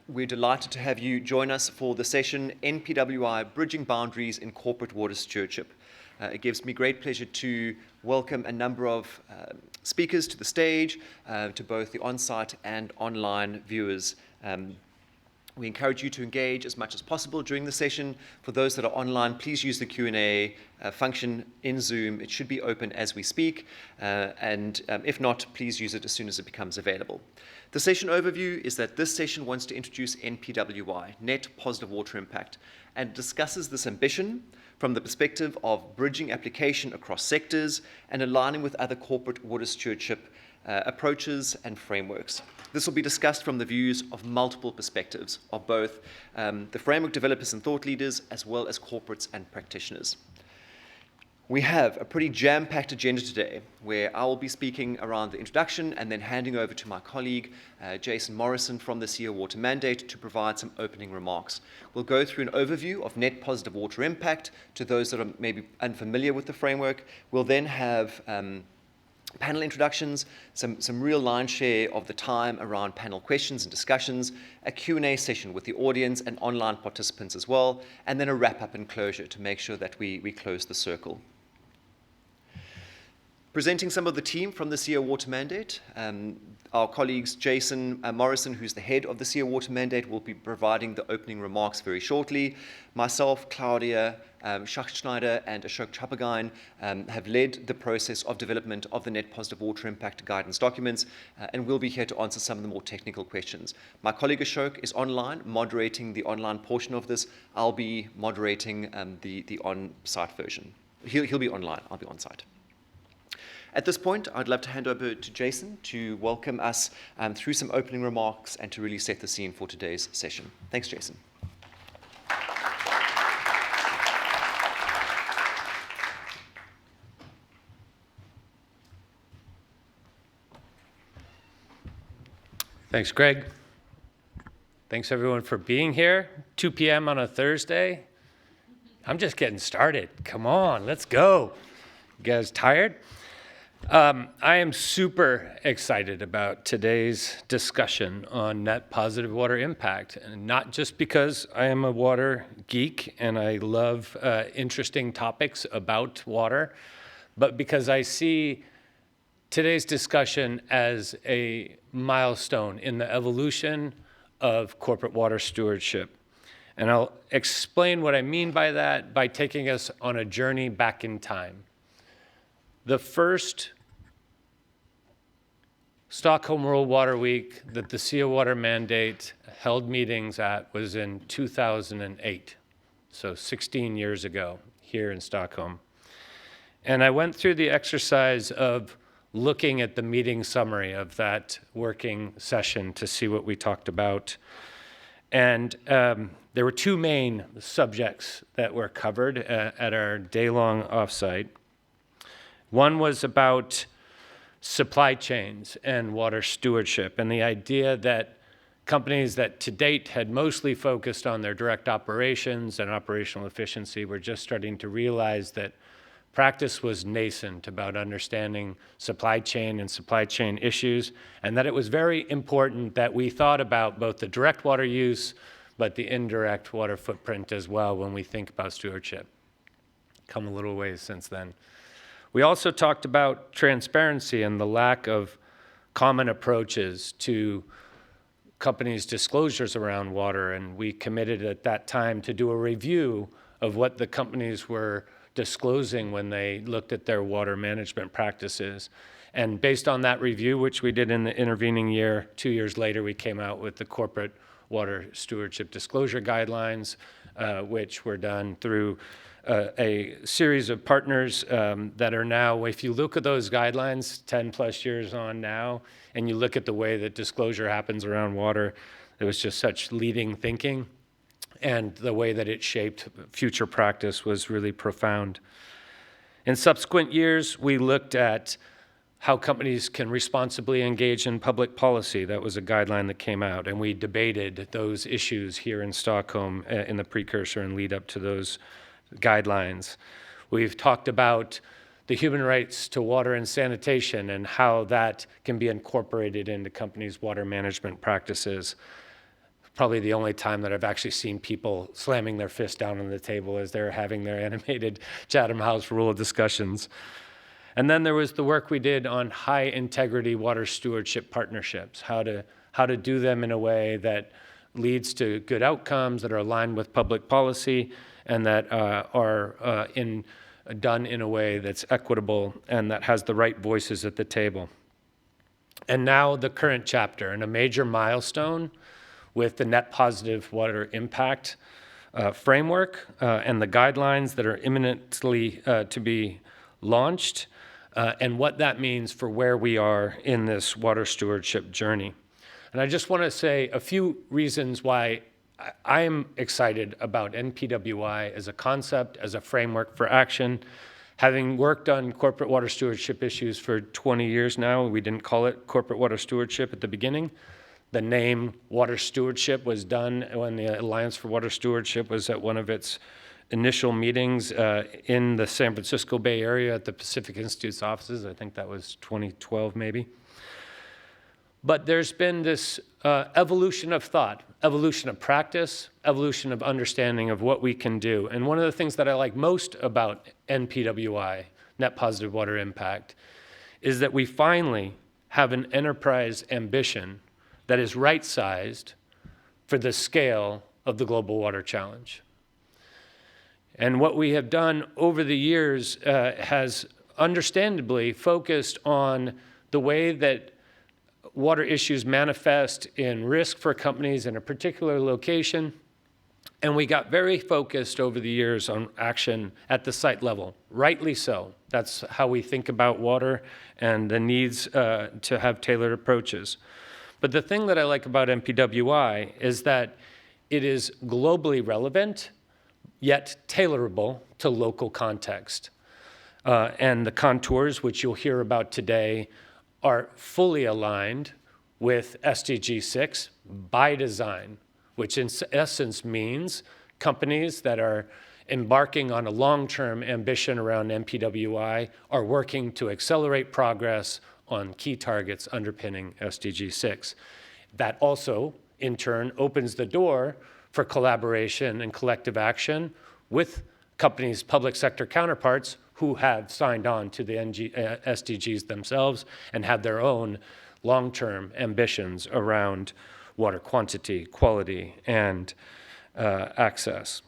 We're delighted to have you join us for the session NPWI Bridging Boundaries in Corporate Water Stewardship. It gives me great pleasure to welcome a number of speakers to the stage, to both the on-site and online viewers. We encourage you to engage as much as possible during the session. For those that are online, please use the Q&A function in Zoom. It should be open as we speak, and if not, please use it as soon as it becomes available. The session overview is that this session wants to introduce NPWI, Net Positive Water Impact, and discusses this ambition from the perspective of bridging application across sectors and aligning with other corporate water stewardship approaches and frameworks. This will be discussed from the views of multiple perspectives of both the framework developers and thought leaders, as well as corporates and practitioners. We have a pretty jam-packed agenda today, where I will be speaking around the introduction and then handing over to my colleague, Jason Morrison from the CEO Water Mandate, to provide some opening remarks. We'll go through an overview of net positive water impact to those that are maybe unfamiliar with the framework. We'll then have panel introductions, some real line share of the time around panel questions and discussions, a Q&A session with the audience and online participants as well, and then a wrap-up and closure to make sure that we close the circle. Presenting some of the team from the CEO Water Mandate, our colleagues Jason Morrison, who's the head of the CEO Water Mandate, will be providing the opening remarks very shortly. Myself, Claudia Schachtschneider, and Ashok Chapagain have led the process of development of the Net Positive Water Impact guidance documents, and we'll be here to answer some of the more technical questions. My colleague Ashok is online, moderating the online portion of this. I'll be moderating the on-site version. He'll be online, I'll be on-site. At this point, I'd love to hand over to Jason to welcome us through some opening remarks and to really set the scene for today's session. Thanks, Jason. Thanks, Greg. Thanks, everyone, for being here. 2 p.m. on a Thursday. I'm just getting started. Come on, let's go. You guys tired? I am super excited about today's discussion on net positive water impact, and not just because I am a water geek and I love interesting topics about water, but because I see today's discussion as a milestone in the evolution of corporate water stewardship. And I'll explain what I mean by that by taking us on a journey back in time. The first Stockholm World Water Week that the CEO Water Mandate held meetings at was in 2008, so 16 years ago here in Stockholm. And I went through the exercise of looking at the meeting summary of that working session to see what we talked about. And there were two main subjects that were covered at our day-long offsite. One was about supply chains and water stewardship, and the idea that companies that to date had mostly focused on their direct operations and operational efficiency were just starting to realize that practice was nascent about understanding supply chain and supply chain issues, and that it was very important that we thought about both the direct water use but the indirect water footprint as well when we think about stewardship. Come a little ways since then. We also talked about transparency and the lack of common approaches to companies' disclosures around water, and we committed at that time to do a review of what the companies were disclosing when they looked at their water management practices. And based on that review, which we did in the intervening year, 2 years later, we came out with the Corporate Water Stewardship Disclosure Guidelines, which were done through a series of partners that are now, if you look at those guidelines 10 plus years on now, and you look at the way that disclosure happens around water, there was just such leading thinking, and the way that it shaped future practice was really profound. In subsequent years, we looked at how companies can responsibly engage in public policy. That was a guideline that came out, and we debated those issues here in Stockholm in the precursor and lead up to those guidelines. We've talked about the human rights to water and sanitation and how that can be incorporated into companies' water management practices. probably the only time that I've actually seen people slamming their fist down on the table as they're having their animated Chatham House rule discussions. And then there was the work we did on high integrity water stewardship partnerships, how to do them in a way that leads to good outcomes that are aligned with public policy and that are done in a way that's equitable and that has the right voices at the table. And now the current chapter, and a major milestone with the net positive water impact framework and the guidelines that are imminently to be launched, and what that means for where we are in this water stewardship journey. And I just want to say a few reasons why I'm excited about NPWI as a concept, as a framework for action. Having worked on corporate water stewardship issues for 20 years now, we didn't call it corporate water stewardship at the beginning. The name water stewardship was done when the Alliance for Water Stewardship was at one of its initial meetings in the San Francisco Bay Area at the Pacific Institute's offices. I think that was 2012 maybe. But there's been this evolution of thought, evolution of practice, evolution of understanding of what we can do. And one of the things that I like most about NPWI, net positive water impact, is that we finally have an enterprise ambition that is right-sized for the scale of the global water challenge. And what we have done over the years has understandably focused on the way that water issues manifest in risk for companies in a particular location. And we got very focused over the years on action at the site level, rightly so. That's how we think about water and the needs to have tailored approaches. But the thing that I like about NPWI is that it is globally relevant, yet tailorable to local context. And the contours, which you'll hear about today, are fully aligned with SDG 6 by design, which in essence means companies that are embarking on a long-term ambition around NPWI are working to accelerate progress on key targets underpinning SDG 6. That also, in turn, opens the door for collaboration and collective action with companies' public sector counterparts who have signed on to the SDGs themselves and have their own long-term ambitions around water quantity, quality, and access.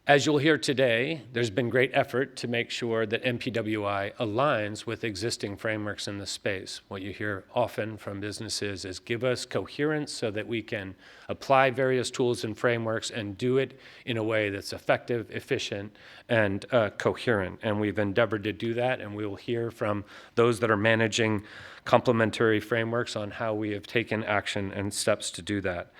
As you'll hear today, there's been great effort to make sure that NPWI aligns with existing frameworks in the space. What you hear often from businesses is give us coherence so that we can apply various tools and frameworks and do it in a way that's effective, efficient, and coherent. And we've endeavored to do that, and we will hear from those that are managing complementary frameworks on how we have taken action and steps to do that.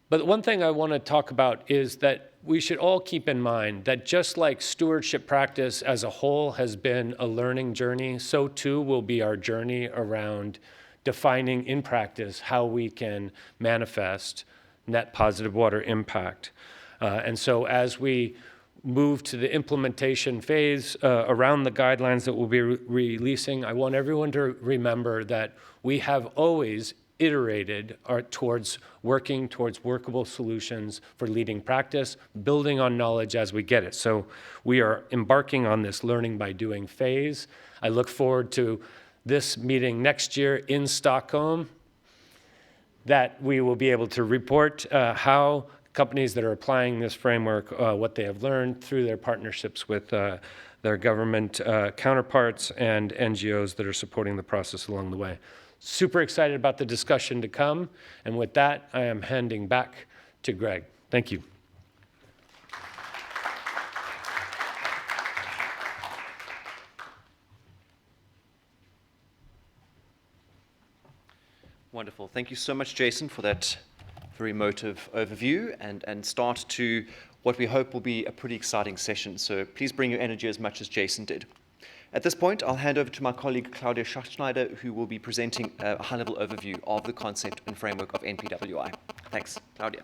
But one thing I want to talk about is that we should all keep in mind that just like stewardship practice as a whole has been a learning journey, so too will be our journey around defining in practice how we can manifest net positive water impact. And so as we move to the implementation phase around the guidelines that we'll be releasing, I want everyone to remember that we have always iterated towards working towards workable solutions for leading practice, building on knowledge as we get it. So we are embarking on this learning by doing phase. I look forward to this meeting next year in Stockholm, that we will be able to report how companies that are applying this framework, what they have learned through their partnerships with their government counterparts and NGOs that are supporting the process along the way. Super excited about the discussion to come. And with that, I am handing back to Greg. Thank you. Wonderful. Thank you so much, Jason, for that very emotive overview and start to what we hope will be a pretty exciting session. So please bring your energy as much as Jason did. At this point, I'll hand over to my colleague Claudia Schachtschneider, who will be presenting a high-level overview of the concept and framework of NPWI. Thanks, Claudia.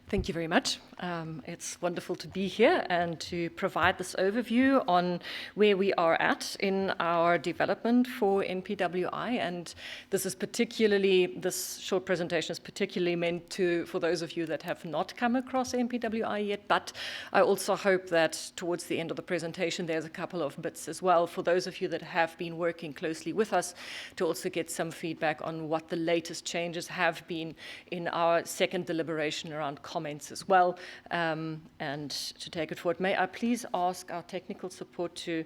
Thank you very much. It's wonderful to be here and to provide this overview on where we are at in our development for NPWI. And this short presentation is particularly meant for those of you that have not come across NPWI yet. But I also hope that towards the end of the presentation, there's a couple of bits as well for those of you that have been working closely with us to also get some feedback on what the latest changes have been in our second deliberation around comments as well. And to take it forward, may I please ask our technical support to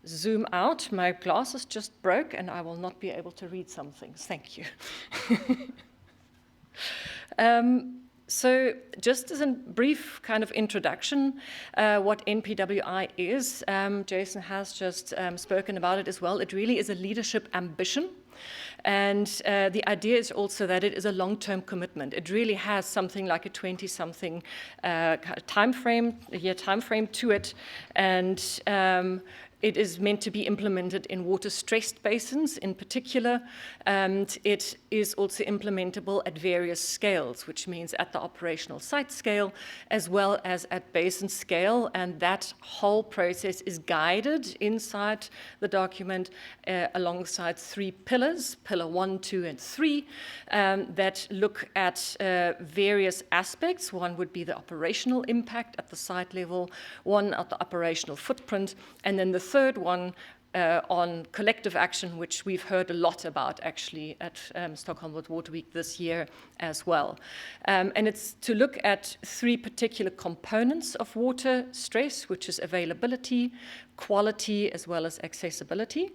zoom out? My glasses just broke and I will not be able to read some things. Thank you. So just as a brief kind of introduction, what NPWI is, Jason has just spoken about it as well. It really is a leadership ambition. And the idea is also that it is a long-term commitment. It really has something like a 20-something year time frame to it. And it is meant to be implemented in water-stressed basins in particular, and it is also implementable at various scales, which means at the operational site scale as well as at basin scale, and that whole process is guided inside the document alongside 3 pillars, pillar 1, 2, and 3, that look at various aspects. One would be the operational impact at the site level, one at the operational footprint, and then the third one on collective action, which we've heard a lot about actually at Stockholm World Water Week this year as well. And it's to look at 3 particular components of water stress, which is availability, quality, as well as accessibility.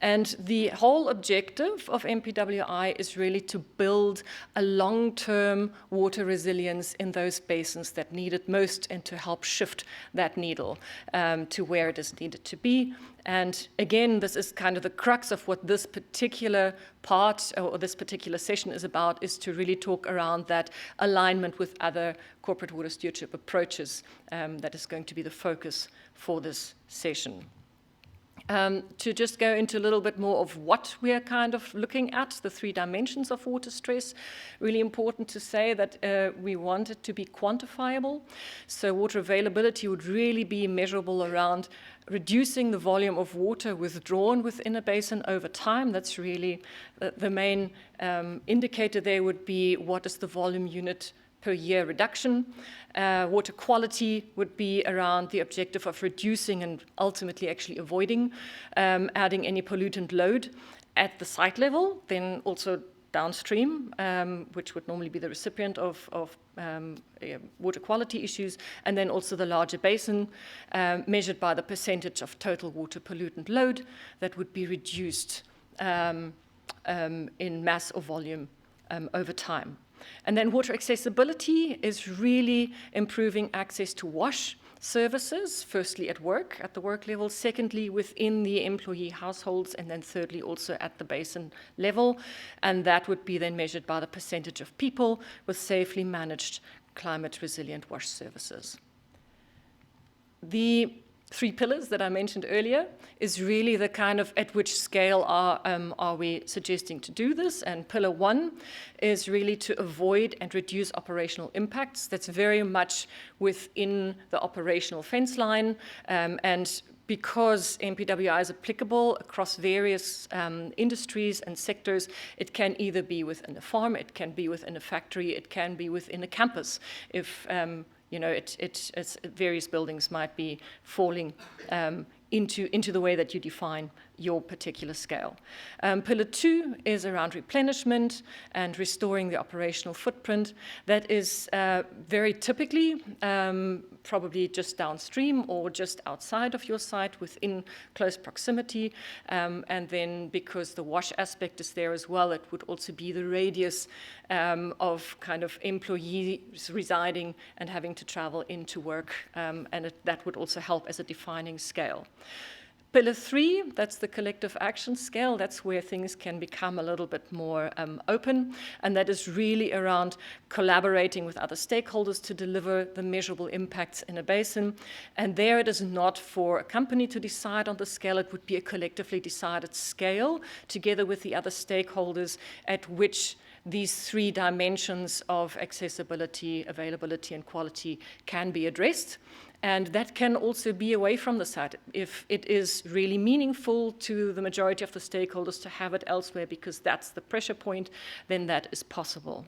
And the whole objective of NPWI is really to build a long-term water resilience in those basins that need it most and to help shift that needle to where it is needed to be. And again, this is kind of the crux of what this particular part or this particular session is about, is to really talk around that alignment with other corporate water stewardship approaches that is going to be the focus for this session. To just go into a little bit more of what we are kind of looking at, the 3 dimensions of water stress. Really important to say that we want it to be quantifiable. So water availability would really be measurable around reducing the volume of water withdrawn within a basin over time. That's really the main indicator there would be what is the volume unit per year reduction. Water quality would be around the objective of reducing and ultimately actually avoiding adding any pollutant load at the site level, then also downstream, which would normally be the recipient of water quality issues, and then also the larger basin measured by the percentage of total water pollutant load that would be reduced in mass or volume over time. And then water accessibility is really improving access to wash services, firstly at the work level, secondly within the employee households, and then thirdly also at the basin level. And that would be then measured by the percentage of people with safely managed climate resilient wash services. The 3 pillars that I mentioned earlier is really the kind of at which scale are we suggesting to do this. And pillar 1 is really to avoid and reduce operational impacts. That's very much within the operational fence line. And because NPWI is applicable across various industries and sectors, it can either be within a farm, it can be within a factory, it can be within a campus. If various buildings might be falling into the way that you define your particular scale. Pillar 2 is around replenishment and restoring the operational footprint. That is very typically probably just downstream or just outside of your site within close proximity. And then because the wash aspect is there as well, it would also be the radius of kind of employees residing and having to travel into work. And that would also help as a defining scale. Pillar 3, that's the collective action scale. That's where things can become a little bit more open. And that is really around collaborating with other stakeholders to deliver the measurable impacts in a basin. And there it is not for a company to decide on the scale. It would be a collectively decided scale together with the other stakeholders at which these three dimensions of accessibility, availability, and quality can be addressed. And that can also be away from the site if it is really meaningful to the majority of the stakeholders to have it elsewhere because that's the pressure point, then that is possible.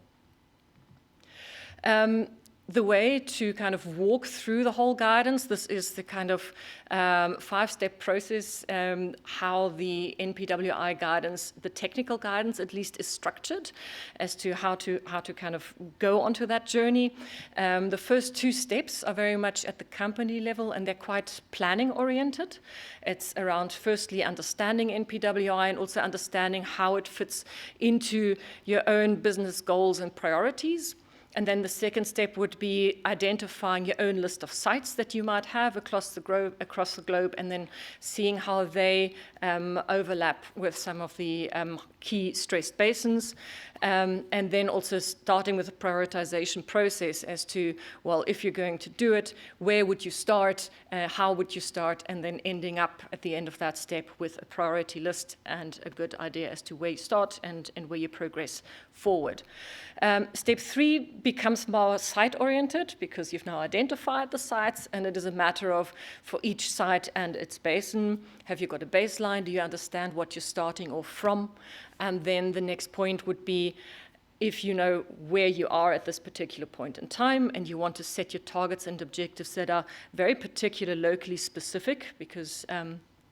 The way to kind of walk through the whole guidance, this is the kind of 5-step process, how the NPWI guidance, the technical guidance at least, is structured as to how to kind of go onto that journey. The first 2 steps are very much at the company level, and they're quite planning oriented. It's around firstly understanding NPWI and also understanding how it fits into your own business goals and priorities. And then the second step would be identifying your own list of sites that you might have across the globe, and then seeing how they overlap with some of the key stressed basins. And then also starting with a prioritization process as to, well, if you're going to do it, where would you start, how would you start, and then ending up at the end of that step with a priority list and a good idea as to where you start and where you progress forward. Step 3 becomes more site-oriented because you've now identified the sites, and it is a matter of, for each site and its basin, have you got a baseline? Do you understand what you're starting off from? And then the next point would be, if you know where you are at this particular point in time and you want to set your targets and objectives that are very particular, locally specific, because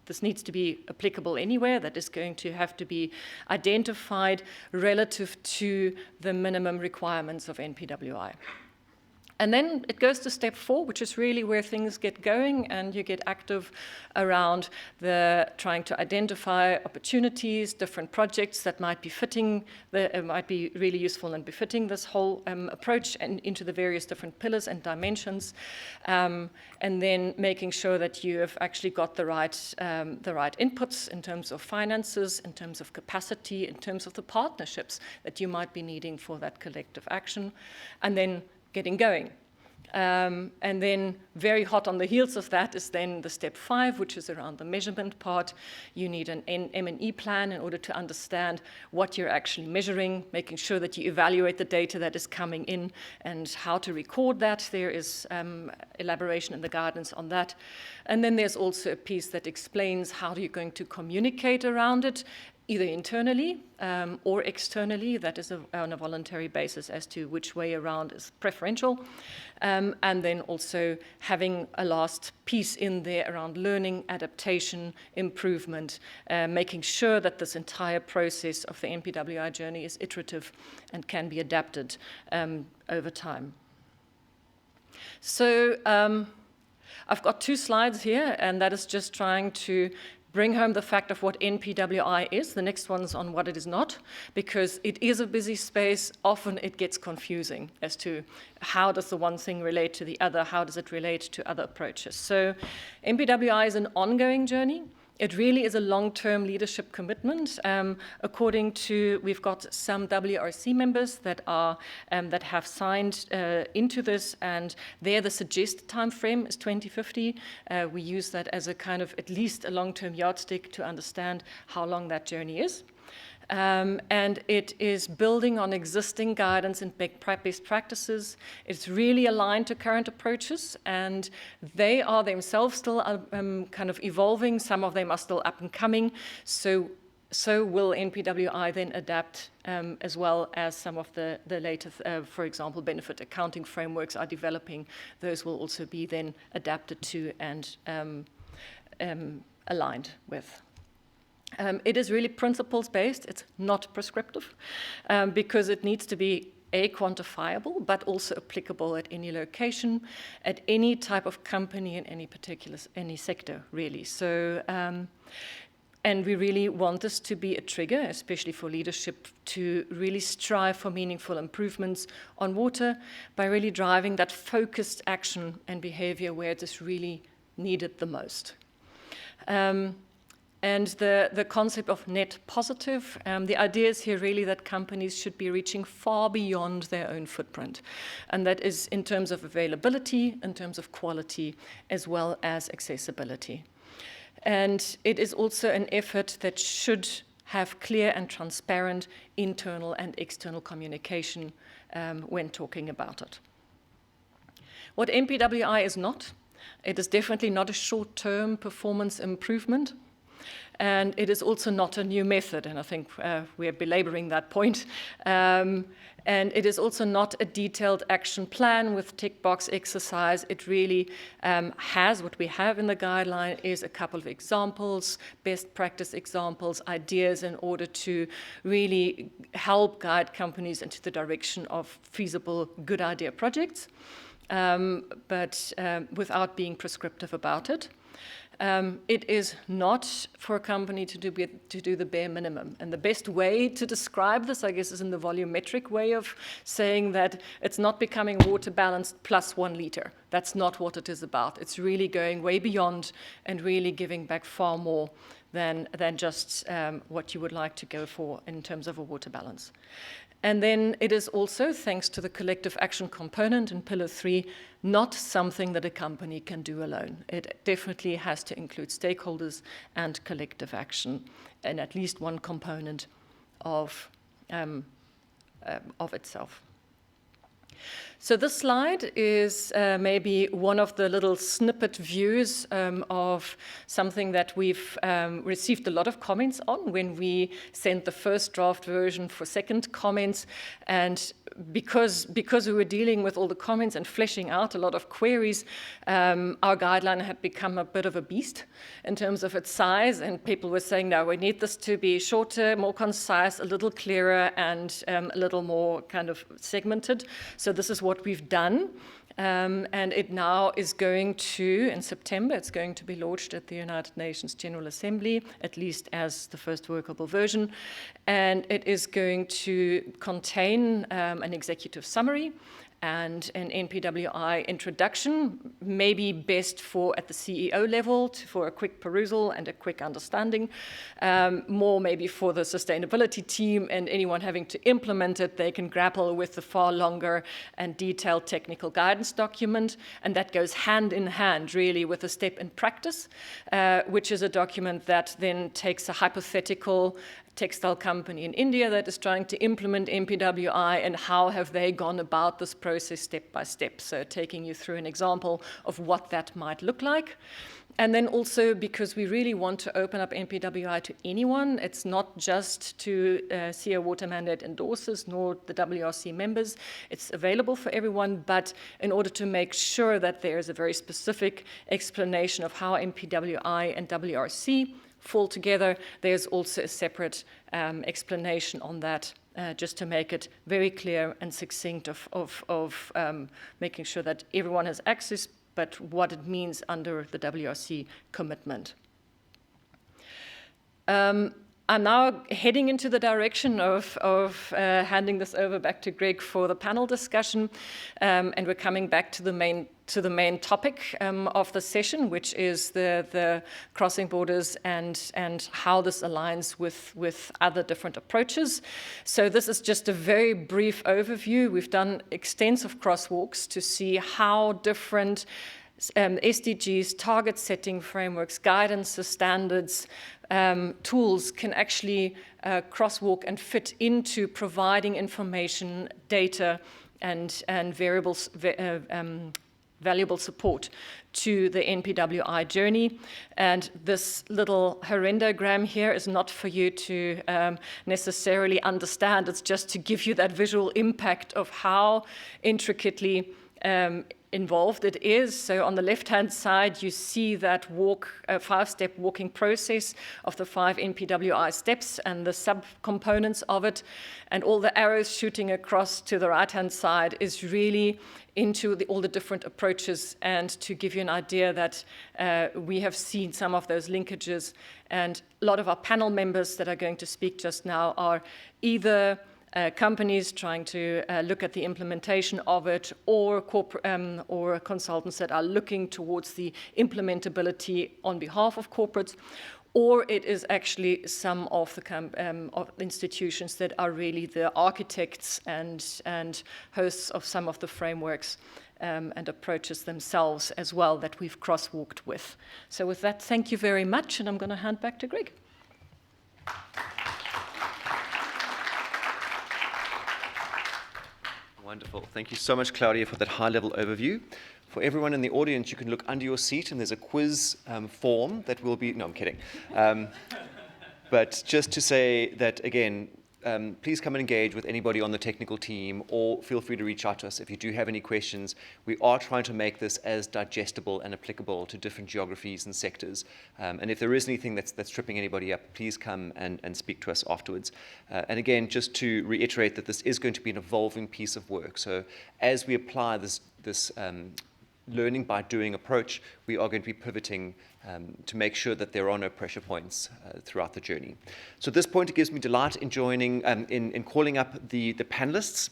this needs to be applicable anywhere, that is going to have to be identified relative to the minimum requirements of NPWI. And then it goes to step 4, which is really where things get going and you get active around trying to identify opportunities, different projects that might be fitting, might be really useful and befitting this whole approach and into the various different pillars and dimensions. And then making sure that you have actually got the right inputs in terms of finances, in terms of capacity, in terms of the partnerships that you might be needing for that collective action. And then getting going. And then very hot on the heels of that is then the step 5, which is around the measurement part. You need an M&E plan in order to understand what you're actually measuring, making sure that you evaluate the data that is coming in and how to record that. There is elaboration in the guidance on that. And then there's also a piece that explains how you're going to communicate around it, either internally or externally. That is on a voluntary basis as to which way around is preferential. And then also having a last piece in there around learning, adaptation, improvement, making sure that this entire process of the NPWI journey is iterative and can be adapted over time. So I've got 2 slides here, and that is just trying to bring home the fact of what NPWI is. The next one's on what it is not, because it is a busy space. Often it gets confusing as to how does the one thing relate to the other, how does it relate to other approaches. So NPWI is an ongoing journey. It really is a long-term leadership commitment. According to, we've got some WRC members that have signed into this, and there the suggested time frame is 2050. We use that as a kind of at least a long-term yardstick to understand how long that journey is. And it is building on existing guidance and best practices. It's really aligned to current approaches, and they are themselves still kind of evolving. Some of them are still up and coming. So will NPWI then adapt as well as some of the later, for example, benefit accounting frameworks are developing. Those will also be then adapted to and aligned with. It is really principles-based. It's not prescriptive because it needs to be quantifiable, but also applicable at any location, at any type of company in any sector, really. So, and we really want this to be a trigger, especially for leadership, to really strive for meaningful improvements on water by really driving that focused action and behavior where it is really needed the most. And the concept of net positive, the idea is here really that companies should be reaching far beyond their own footprint. And that is in terms of availability, in terms of quality, as well as accessibility. And it is also an effort that should have clear and transparent internal and external communication when talking about it. What NPWI is not, it is definitely not a short-term performance improvement. And it is also not a new method, and I think we are belaboring that point. And it is also not a detailed action plan with tick box exercise. It really has, what we have in the guideline is a couple of examples, best practice examples, ideas in order to really help guide companies into the direction of feasible, good idea projects, but without being prescriptive about it. It is not for a company to do the bare minimum. And the best way to describe this, I guess, is in the volumetric way of saying that it's not becoming water balanced plus 1 liter. That's not what it is about. It's really going way beyond and really giving back far more than just what you would like to go for in terms of a water balance. And then it is also, thanks to the collective action component in Pillar 3, not something that a company can do alone. It definitely has to include stakeholders and collective action in at least one component of itself. So this slide is maybe one of the little snippet views of something that we've received a lot of comments on when we sent the first draft version for second comments. And because we were dealing with all the comments and fleshing out a lot of queries, our guideline had become a bit of a beast in terms of its size, and people were saying, no, we need this to be shorter, more concise, a little clearer, and a little more kind of segmented. So this is what we've done. And it now is going to, in September, it's going to be launched at the United Nations General Assembly, at least as the first workable version. And it is going to contain an executive summary and an NPWI introduction, maybe best for at the CEO level for a quick perusal and a quick understanding, more maybe for the sustainability team and anyone having to implement it, they can grapple with the far longer and detailed technical guidance document, and that goes hand in hand really with a step in practice, which is a document that then takes a hypothetical textile company in India that is trying to implement NPWI and how have they gone about this process step by step. So taking you through an example of what that might look like. And then also because we really want to open up NPWI to anyone, it's not just to CO Water Mandate endorsers nor the WRC members. It's available for everyone, but in order to make sure that there is a very specific explanation of how NPWI and WRC fall together, there's also a separate explanation on that, just to make it very clear and succinct of making sure that everyone has access, but what it means under the WRC commitment. I'm now heading into the direction of handing this over back to Greg for the panel discussion, and we're coming back to the main topic of the session, which is the crossing borders and how this aligns with other different approaches. So this is just a very brief overview. We've done extensive crosswalks to see how different SDGs, target setting frameworks, guidances, standards, tools can actually crosswalk and fit into providing information, data, and valuable support to the NPWI journey. And this little horrendogram here is not for you to necessarily understand. It's just to give you that visual impact of how intricately involved it is. So on the left-hand side, you see that five-step walking process of the 5 NPWI steps and the subcomponents of it. And all the arrows shooting across to the right-hand side is really into all the different approaches, and to give you an idea that we have seen some of those linkages. And a lot of our panel members that are going to speak just now are either companies trying to look at the implementation of it, or consultants that are looking towards the implementability on behalf of corporates, or it is actually some of the institutions that are really the architects and hosts of some of the frameworks and approaches themselves as well that we've crosswalked with. So with that, thank you very much, and I'm going to hand back to Greg. Wonderful. Thank you so much, Claudia, for that high-level overview. For everyone in the audience, you can look under your seat, and there's a quiz form that will be... No, I'm kidding. But just to say that, again, please come and engage with anybody on the technical team, or feel free to reach out to us if you do have any questions. We are trying to make this as digestible and applicable to different geographies and sectors. And if there is anything that's tripping anybody up, please come and speak to us afterwards. And again, just to reiterate that this is going to be an evolving piece of work. So as we apply this learning by doing approach, we are going to be pivoting to make sure that there are no pressure points throughout the journey. So at this point, it gives me delight in joining, in calling up the panelists.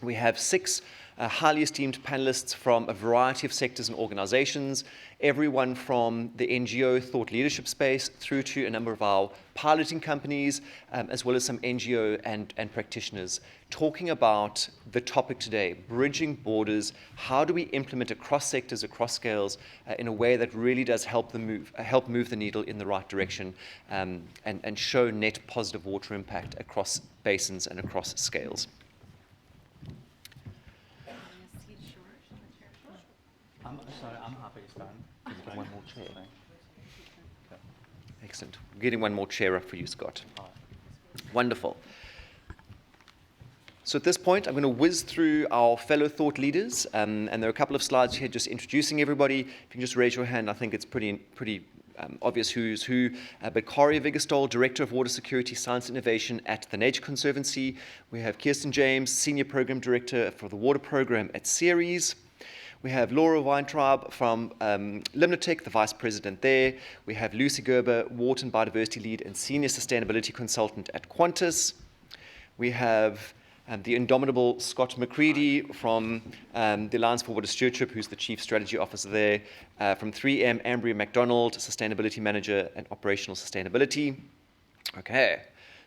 We have 6 highly esteemed panelists from a variety of sectors and organizations, everyone from the NGO thought leadership space through to a number of our piloting companies, as well as some NGO and practitioners, talking about the topic today, bridging borders. How do we implement across sectors, across scales, in a way that really does help move the needle in the right direction, and show net positive water impact across basins and across scales. I'm sorry, I'm happy to stand. Can you get one more chair? Excellent. We're getting one more chair up for you, Scott. Wonderful. So at this point, I'm going to whiz through our fellow thought leaders, and there are a couple of slides here just introducing everybody. If you can just raise your hand, I think it's pretty obvious who's who. But Kari Vigestol, Director of Water Security Science Innovation at the Nature Conservancy. We have Kirsten James, Senior Program Director for the Water Program at Ceres. We have Laura Weintraub from Limnotech, the Vice President there. We have Lucy Gerber, Water and Biodiversity Lead and Senior Sustainability Consultant at Qantas. We have the indomitable Scott McCready from the Alliance for Water Stewardship, who's the Chief Strategy Officer there. From 3M, Ambria MacDonald, Sustainability Manager and Operational Sustainability. Okay,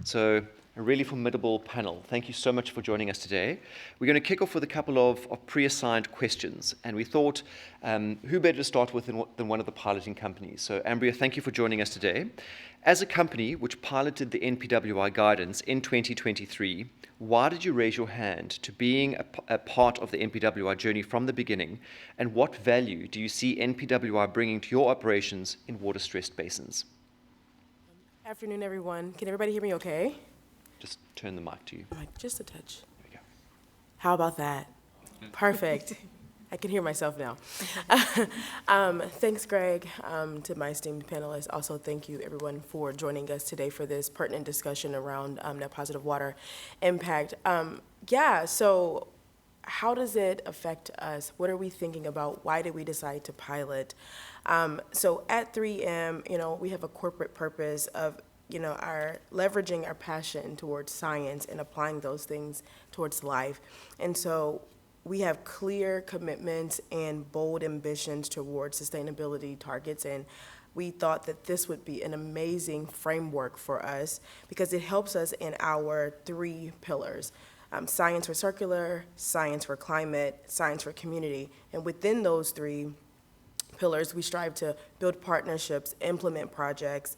so a really formidable panel. Thank you so much for joining us today. We're going to kick off with a couple of pre-assigned questions, and we thought, who better to start with than one of the piloting companies? So Ambria, thank you for joining us today. As a company which piloted the NPWI guidance in 2023, why did you raise your hand to being a part of the NPWI journey from the beginning, and what value do you see NPWI bringing to your operations in water-stressed basins? Afternoon, everyone. Can everybody hear me okay? Just turn the mic to you. Just a touch. There we go. How about that? Perfect. I can hear myself now. Thanks, Greg, to my esteemed panelists. Also, thank you, everyone, for joining us today for this pertinent discussion around net positive water impact. So how does it affect us? What are we thinking about? Why did we decide to pilot? So at 3M, we have a corporate purpose of our leveraging our passion towards science and applying those things towards life. And so we have clear commitments and bold ambitions towards sustainability targets. And we thought that this would be an amazing framework for us because it helps us in our 3 pillars. Science for circular, science for climate, science for community. And within those 3 pillars, we strive to build partnerships, implement projects,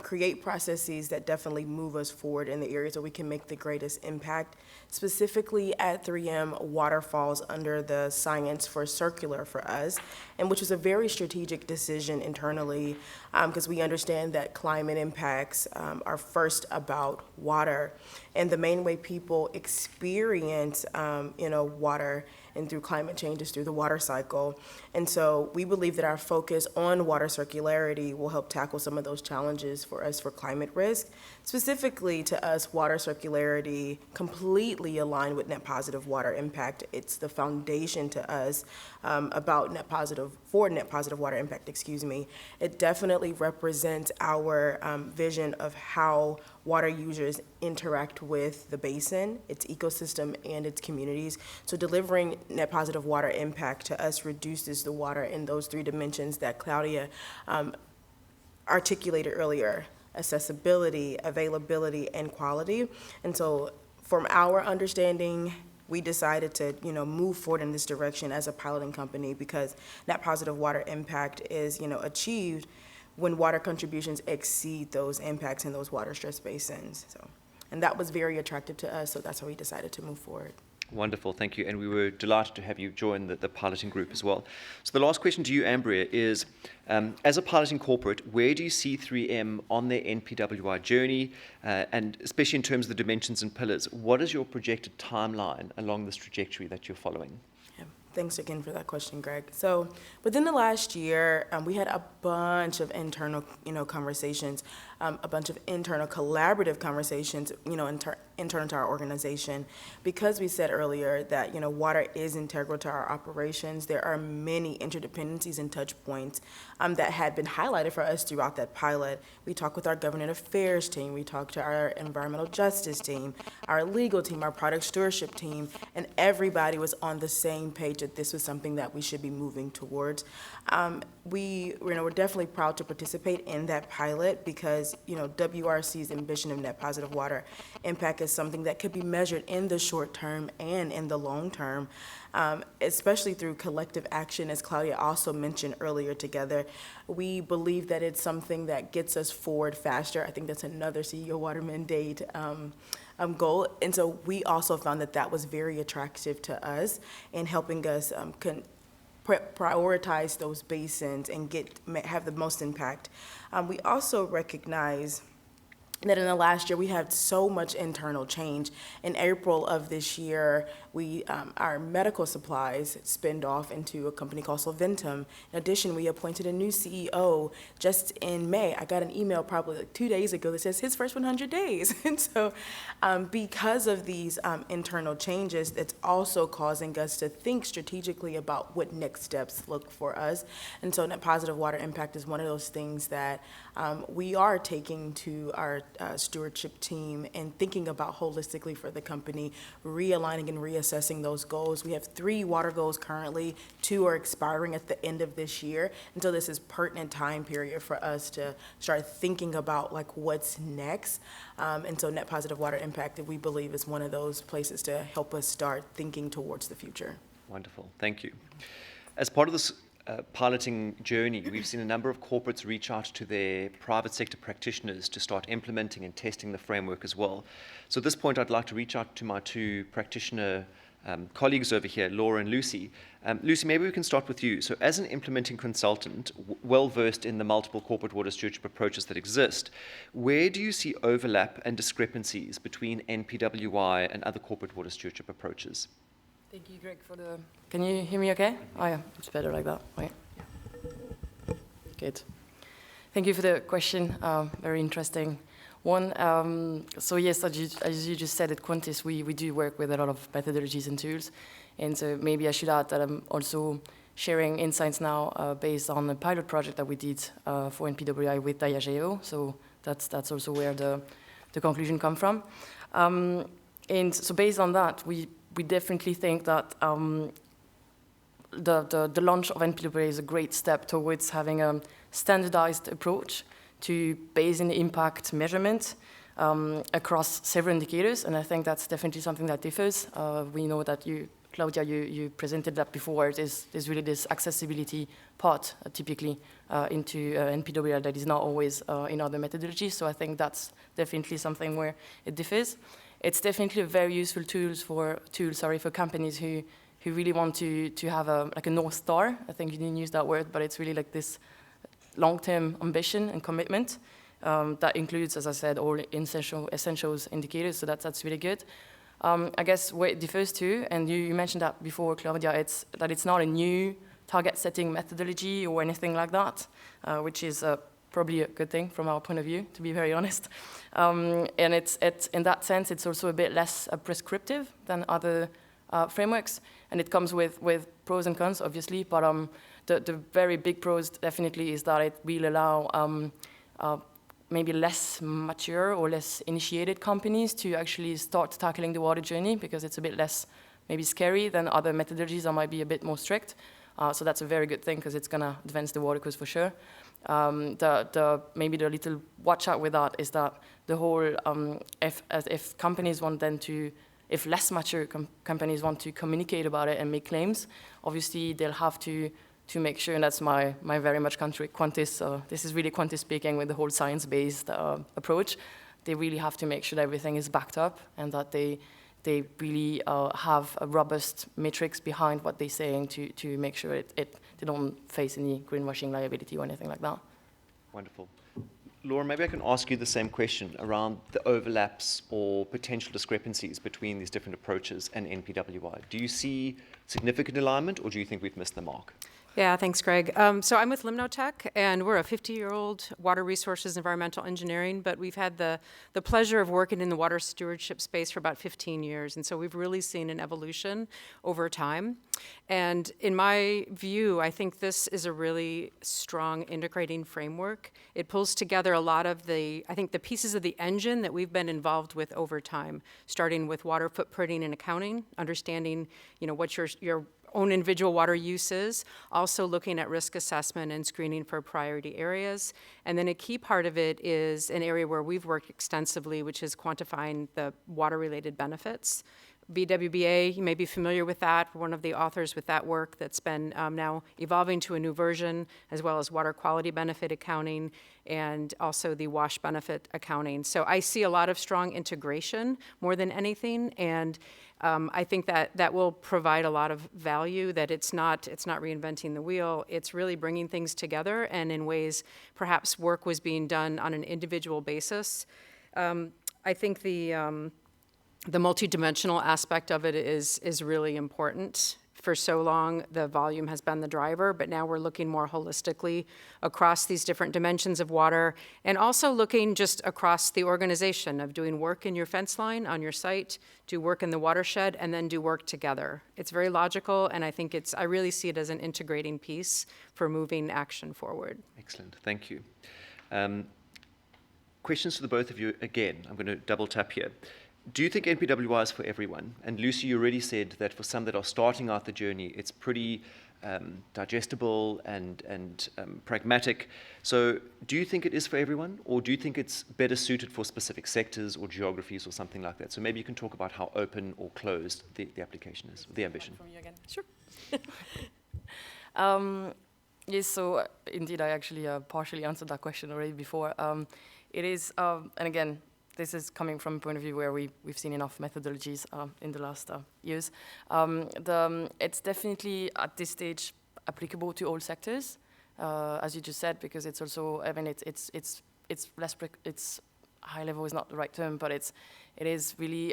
create processes that definitely move us forward in the areas where we can make the greatest impact. Specifically at 3M, water falls under the science for circular for us, and which was a very strategic decision internally because we understand that climate impacts are first about water. And the main way people experience water and through climate change is through the water cycle. And so we believe that our focus on water circularity will help tackle some of those challenges for us for climate risk. Specifically to us, water circularity completely aligned with net positive water impact. It's the foundation to us about net positive water impact, It definitely represents our vision of how water users interact with the basin, its ecosystem, and its communities. So delivering net positive water impact to us reduces the water in those 3 dimensions that Claudia articulated earlier: accessibility, availability, and quality. And so from our understanding, we decided to move forward in this direction as a piloting company because net positive water impact is achieved when water contributions exceed those impacts in those water stress basins. And that was very attractive to us, so that's why we decided to move forward. Wonderful, thank you. And we were delighted to have you join the piloting group as well. So the last question to you, Ambria, is as a piloting corporate, where do you see 3M on their NPWI journey, and especially in terms of the dimensions and pillars, what is your projected timeline along this trajectory that you're following? Yeah, thanks again for that question, Greg. So within the last year, we had a bunch of internal, conversations, a bunch of internal collaborative conversations, internal to our organization. Because we said earlier that, water is integral to our operations, there are many interdependencies and touch points that had been highlighted for us throughout that pilot. We talked with our government affairs team, we talked to our environmental justice team, our legal team, our product stewardship team, and everybody was on the same page that this was something that we should be moving towards. We're definitely proud to participate in that pilot because, WRC's ambition of net positive water impact is something that could be measured in the short term and in the long term, especially through collective action, as Claudia also mentioned earlier together. We believe that it's something that gets us forward faster. I think that's another CEO Water mandate goal. And so we also found that that was very attractive to us in helping us prioritize those basins and have the most impact. We also recognize that in the last year we had so much internal change. In April of this year, we our medical supplies spinned off into a company called Solventum. In addition, we appointed a new CEO just in May. I got an email probably like 2 days ago that says his first 100 days. And so because of these internal changes, it's also causing us to think strategically about what next steps look for us. And so net positive water impact is one of those things that we are taking to our stewardship team and thinking about holistically for the company, realigning and reassessing those goals. We have 3 water goals currently, 2 are expiring at the end of this year. And so this is pertinent time period for us to start thinking about like what's next. And so net positive water impact, we believe, is one of those places to help us start thinking towards the future. Wonderful, thank you. As part of this piloting journey, we've seen a number of corporates reach out to their private sector practitioners to start implementing and testing the framework as well. So at this point, I'd like to reach out to my 2 practitioner colleagues over here, Laura and Lucy. Lucy, maybe we can start with you. So as an implementing consultant, well-versed in the multiple corporate water stewardship approaches that exist, where do you see overlap and discrepancies between NPWI and other corporate water stewardship approaches? Thank you, Greg, for the... Can you hear me okay? Oh, yeah, it's better like that. Okay. Good. Thank you for the question. Very interesting one. So yes, as you just said at Quantis, we do work with a lot of methodologies and tools. And so maybe I should add that I'm also sharing insights now based on the pilot project that we did for NPWI with Diageo. So that's also where the conclusion come from. And so based on that, we definitely think that the launch of NPWI is a great step towards having a standardized approach to basin impact measurement across several indicators, and I think that's definitely something that differs. We know that Claudia, you presented that before. There's really this accessibility part typically into NPWI that is not always in other methodologies, so I think that's definitely something where it differs. It's definitely a very useful tool for companies who really want to have a North Star. I think you didn't use that word, but it's really like this long-term ambition and commitment that includes, as I said, all essentials indicators, so that's really good. I guess where it differs too, and you mentioned that before, Claudia, it's not a new target setting methodology or anything like that, which is probably a good thing from our point of view, to be very honest. And it's in that sense, it's also a bit less prescriptive than other frameworks, and it comes with pros and cons, obviously, but the very big pros definitely is that it will allow maybe less mature or less initiated companies to actually start tackling the water journey, because it's a bit less maybe scary than other methodologies that might be a bit more strict. So that's a very good thing, because it's going to advance the water cause for sure. Maybe the little watch out with that is that the whole, if companies want then to, if less mature companies want to communicate about it and make claims, obviously they'll have to make sure, and that's my very much country, Quantis, this is really Quantis speaking with the whole science-based approach. They really have to make sure that everything is backed up and that they they really have a robust metrics behind what they're saying to make sure they don't face any greenwashing liability or anything like that. Wonderful. Laura, maybe I can ask you the same question around the overlaps or potential discrepancies between these different approaches and NPWI. Do you see significant alignment, or do you think we've missed the mark? Yeah, thanks, Greg. So I'm with Limnotech, and we're a 50-year-old water resources environmental engineering, but we've had the pleasure of working in the water stewardship space for about 15 years, and so we've really seen an evolution over time. And in my view, I think this is a really strong integrating framework. It pulls together a lot of the pieces of the engine that we've been involved with over time, starting with water footprinting and accounting, understanding, what your own individual water uses, also looking at risk assessment and screening for priority areas. And then a key part of it is an area where we've worked extensively, which is quantifying the water-related benefits. BWBA, you may be familiar with that. We're one of the authors with that work that's been now evolving to a new version, as well as water quality benefit accounting and also the WASH benefit accounting. So I see a lot of strong integration more than anything, and I think that will provide a lot of value, that it's not reinventing the wheel. It's really bringing things together, and in ways perhaps work was being done on an individual basis. I think the multidimensional aspect of it is really important. For so long, the volume has been the driver, but now we're looking more holistically across these different dimensions of water, and also looking just across the organization of doing work in your fence line on your site, do work in the watershed, and then do work together. It's very logical, and I really see it as an integrating piece for moving action forward. Excellent, thank you. Questions to the both of you again. I'm going to double tap here. Do you think NPWI is for everyone? And Lucy, you already said that for some that are starting out the journey, it's pretty digestible and pragmatic. So do you think it is for everyone, or do you think it's better suited for specific sectors or geographies or something like that? So maybe you can talk about how open or closed the application is, the ambition. From you again. Sure. Yes, so indeed, I actually partially answered that question already before. It is, and again, this is coming from a point of view where we've seen enough methodologies in the last years. It's definitely at this stage applicable to all sectors, as you just said, because it's also, it's less, it's high level is not the right term, but it is really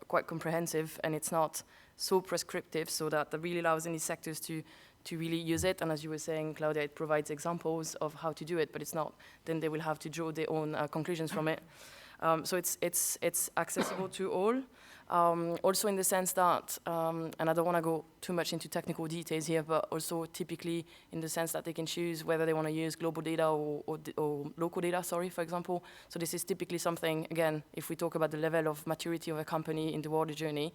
quite comprehensive, and it's not so prescriptive, so that really allows any sectors to really use it. And as you were saying, Claudia, it provides examples of how to do it, but it's not, then they will have to draw their own conclusions from it. So it's accessible to all. Also in the sense that, and I don't want to go too much into technical details here, but also typically in the sense that they can choose whether they want to use global data or local data, for example. So this is typically something, again, if we talk about the level of maturity of a company in the water journey,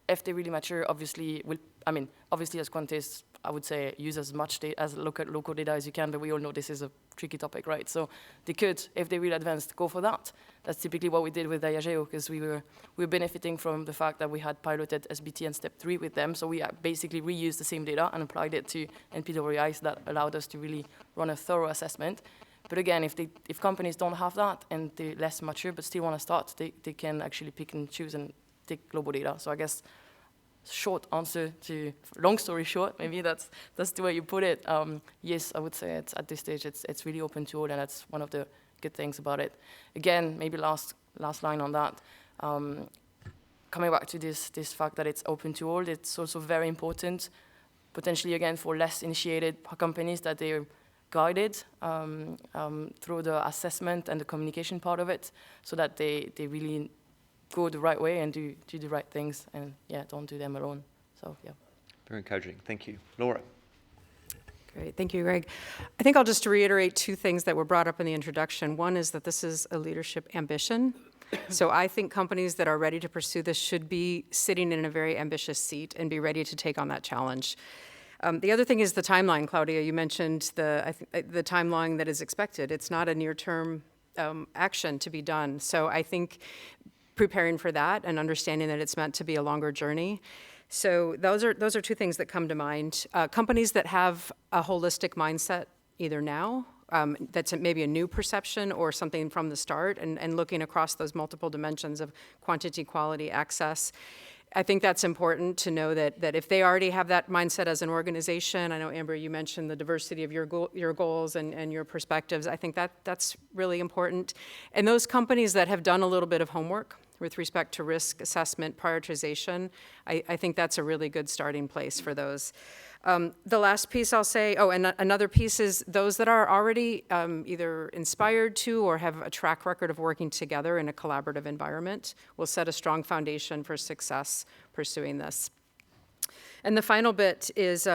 if they really mature, obviously as Qantas, I would say use as much data as local data as you can, but we all know this is a tricky topic, right? So they could, if they're really advanced, go for that. That's typically what we did with Diageo, because we were benefiting from the fact that we had piloted SBT and Step 3 with them, so we basically reused the same data and applied it to NPWI, so that allowed us to really run a thorough assessment. But again, if companies don't have that and they're less mature but still want to start, they can actually pick and choose and take global data. So I guess short answer to long story short, maybe that's the way you put it. Yes, I would say at this stage it's really open to all, and that's one of the good things about it. Again, maybe last line on that. Coming back to this fact that it's open to all, it's also very important, potentially again for less initiated companies, that they're guided through the assessment and the communication part of it, so that they really go the right way and do the right things, and don't do them alone. So Very encouraging. Thank you. Laura. Great, thank you, Greg. I think I'll just reiterate two things that were brought up in the introduction. One is that this is a leadership ambition. So I think companies that are ready to pursue this should be sitting in a very ambitious seat and be ready to take on that challenge. The other thing is the timeline, Claudia. You mentioned the timeline that is expected. It's not a near-term action to be done. So I think preparing for that and understanding that it's meant to be a longer journey. So those are two things that come to mind. Companies that have a holistic mindset, either now that's maybe a new perception or something from the start, and looking across those multiple dimensions of quantity, quality, access. I think that's important to know that if they already have that mindset as an organization, I know, Amber, you mentioned the diversity of your goals and your perspectives. I think that's really important. And those companies that have done a little bit of homework with respect to risk assessment, prioritization, I think that's a really good starting place for those. The last piece I'll say, and another piece is those that are already either inspired to or have a track record of working together in a collaborative environment will set a strong foundation for success pursuing this. And the final bit is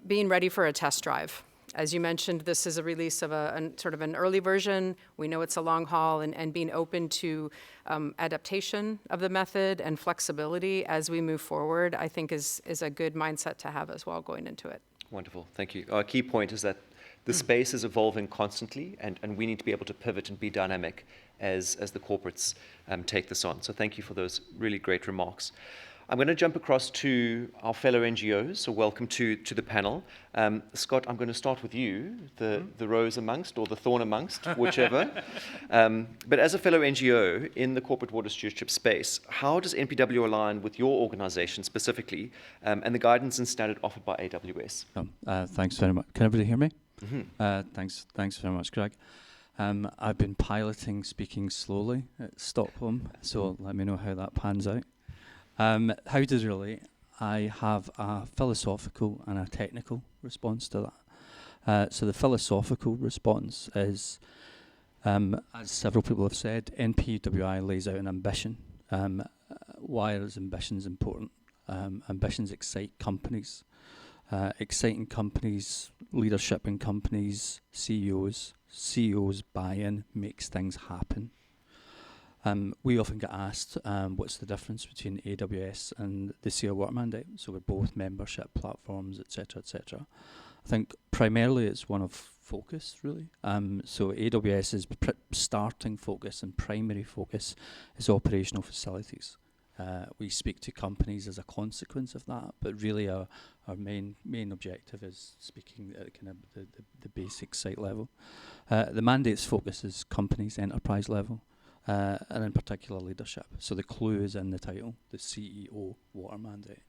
being ready for a test drive. As you mentioned, this is a release of a sort of an early version. We know it's a long haul, and being open to adaptation of the method and flexibility as we move forward, I think is a good mindset to have as well going into it. Wonderful, thank you. Our key point is that the space is evolving constantly, and we need to be able to pivot and be dynamic as the corporates take this on. So thank you for those really great remarks. I'm going to jump across to our fellow NGOs, so welcome to the panel. Scott, I'm going to start with you, the rose amongst, or the thorn amongst, whichever. But as a fellow NGO in the corporate water stewardship space, how does NPW align with your organization specifically and the guidance and standard offered by AWS? Thanks very much. Can everybody hear me? Mm-hmm. Thanks very much, Greg. I've been piloting speaking slowly at Stockholm, so let me know how that pans out. How does it relate? I have a philosophical and a technical response to that. So the philosophical response is, as several people have said, NPWI lays out an ambition. Why is ambitions important? Ambitions excite companies. Exciting companies, leadership in companies, CEOs. CEOs buy-in makes things happen. We often get asked what's the difference between AWS and the SEER Water Mandate. So we're both membership platforms, etc., etc. I think primarily it's one of focus, really. So AWS's starting focus and primary focus is operational facilities. We speak to companies as a consequence of that, but really our main objective is speaking at kind of the basic site level. The mandate's focus is companies, enterprise level. And in particular leadership. So the clue is in the title, the CEO Water Mandate.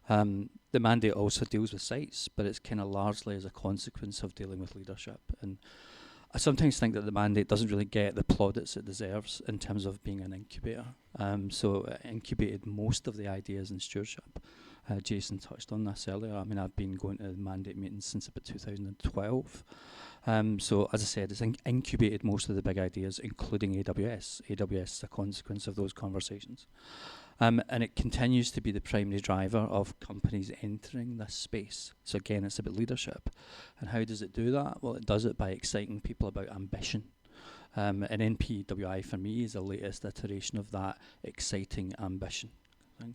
The mandate also deals with sites, but it's kind of largely as a consequence of dealing with leadership. And I sometimes think that the mandate doesn't really get the plaudits it deserves in terms of being an incubator. So it incubated most of the ideas in stewardship. Jason touched on this earlier. I mean, I've been going to the mandate meetings since about 2012. So as I said, it's incubated most of the big ideas, including AWS. AWS is a consequence of those conversations. And it continues to be the primary driver of companies entering this space. So again, it's about leadership. And how does it do that? Well, it does it by exciting people about ambition. And NPWI for me is the latest iteration of that exciting ambition thing.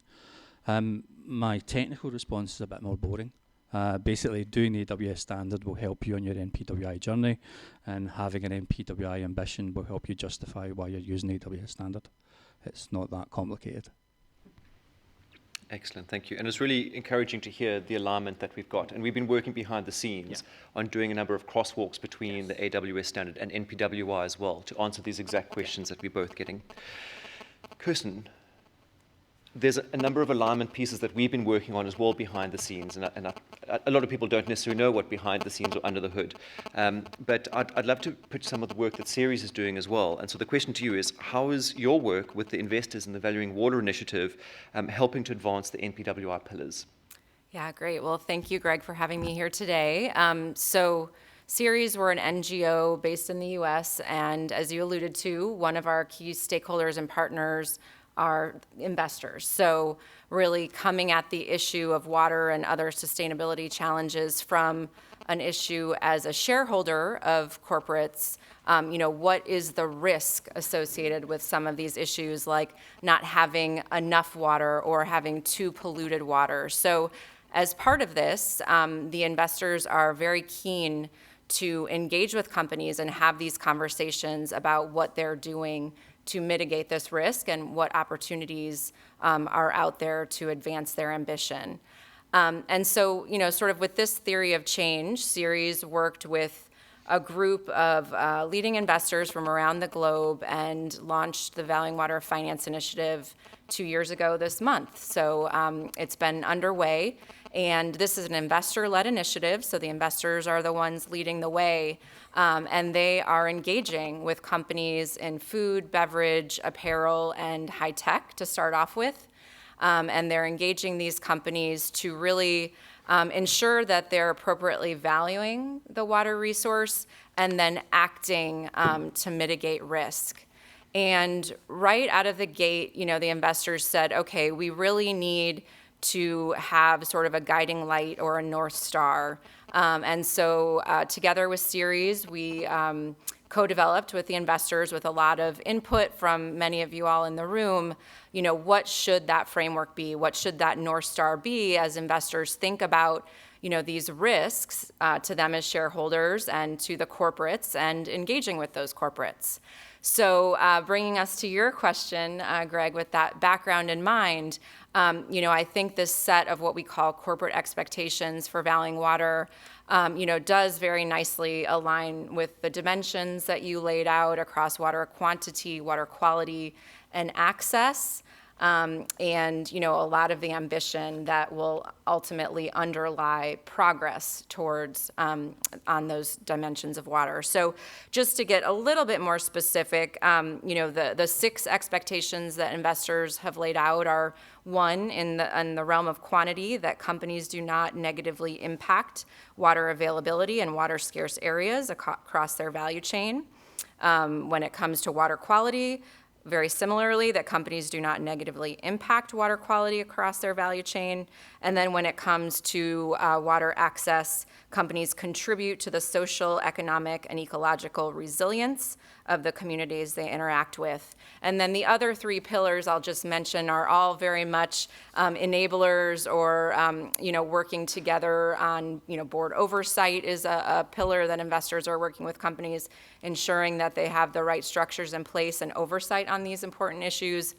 My technical response is a bit more boring. Basically, doing the AWS standard will help you on your NPWI journey, and having an NPWI ambition will help you justify why you're using the AWS standard. It's not that complicated. Excellent, thank you. And it's really encouraging to hear the alignment that we've got. And we've been working behind the scenes on doing a number of crosswalks between the AWS standard and NPWI as well to answer these exact questions that we're both getting. Kirsten, there's a number of alignment pieces that we've been working on as well behind the scenes, and a lot of people don't necessarily know what behind the scenes or under the hood. But I'd love to put some of the work that Ceres is doing as well. And so the question to you is, how is your work with the investors in the Valuing Water Initiative helping to advance the NPWI pillars? Yeah, great. Well, thank you, Greg, for having me here today. So Ceres, we're an NGO based in the U.S., and as you alluded to, one of our key stakeholders and partners are investors. So really coming at the issue of water and other sustainability challenges from an issue as a shareholder of corporates, what is the risk associated with some of these issues, like not having enough water or having too polluted water. So as part of this, the investors are very keen to engage with companies and have these conversations about what they're doing to mitigate this risk and what opportunities are out there to advance their ambition. And so, sort of with this theory of change, Ceres worked with a group of leading investors from around the globe and launched the Valuing Water Finance Initiative 2 years ago this month. So it's been underway, and this is an investor-led initiative, so the investors are the ones leading the way, and they are engaging with companies in food, beverage, apparel, and high tech to start off with. And they're engaging these companies to really ensure that they're appropriately valuing the water resource and then acting to mitigate risk. And right out of the gate, the investors said, okay, we really need to have sort of a guiding light or a North Star. And so together with Ceres, we co-developed with the investors with a lot of input from many of you all in the room, what should that framework be? What should that North Star be as investors think about, these risks to them as shareholders and to the corporates and engaging with those corporates? So bringing us to your question, Greg, with that background in mind, I think this set of what we call corporate expectations for valuing water, does very nicely align with the dimensions that you laid out across water quantity, water quality, and access. And a lot of the ambition that will ultimately underlie progress towards on those dimensions of water. So just to get a little bit more specific, the 6 expectations that investors have laid out are: 1, in the realm of quantity, that companies do not negatively impact water availability in water scarce areas across their value chain. When it comes to water quality, very similarly, that companies do not negatively impact water quality across their value chain. And then when it comes to water access, companies contribute to the social, economic, and ecological resilience of the communities they interact with. And then the other 3 pillars I'll just mention are all very much enablers or, working together on, board oversight is a pillar that investors are working with companies, ensuring that they have the right structures in place and oversight on these important issues.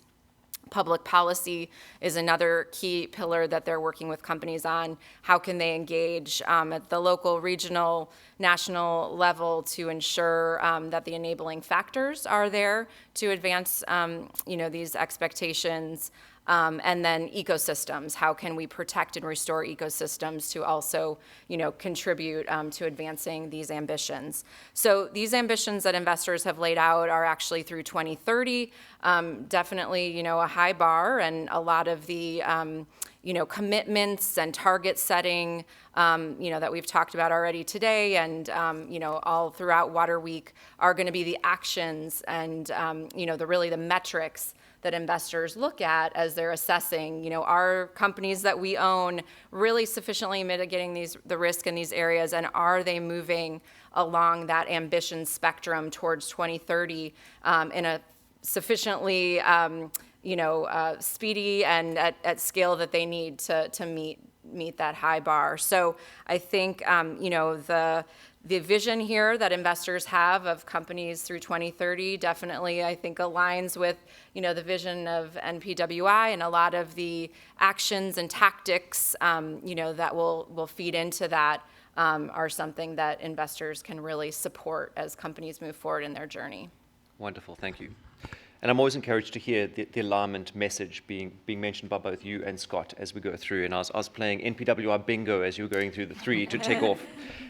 Public policy is another key pillar that they're working with companies on. How can they engage at the local, regional, national level to ensure that the enabling factors are there to advance, these expectations? And then ecosystems. How can we protect and restore ecosystems to also, contribute to advancing these ambitions? So these ambitions that investors have laid out are actually through 2030. Definitely, a high bar, and a lot of the, commitments and target setting, that we've talked about already today, and all throughout Water Week are going to be the actions and the metrics that investors look at as they're assessing, are companies that we own really sufficiently mitigating the risk in these areas, and are they moving along that ambition spectrum towards 2030 in a sufficiently, speedy and at scale that they need to meet that high bar. So I think, the vision here that investors have of companies through 2030 definitely, I think, aligns with, the vision of NPWI, and a lot of the actions and tactics, that will feed into that are something that investors can really support as companies move forward in their journey. Wonderful, thank you. And I'm always encouraged to hear the alignment message being mentioned by both you and Scott as we go through. And I was playing NPWI bingo as you were going through the 3 to tick off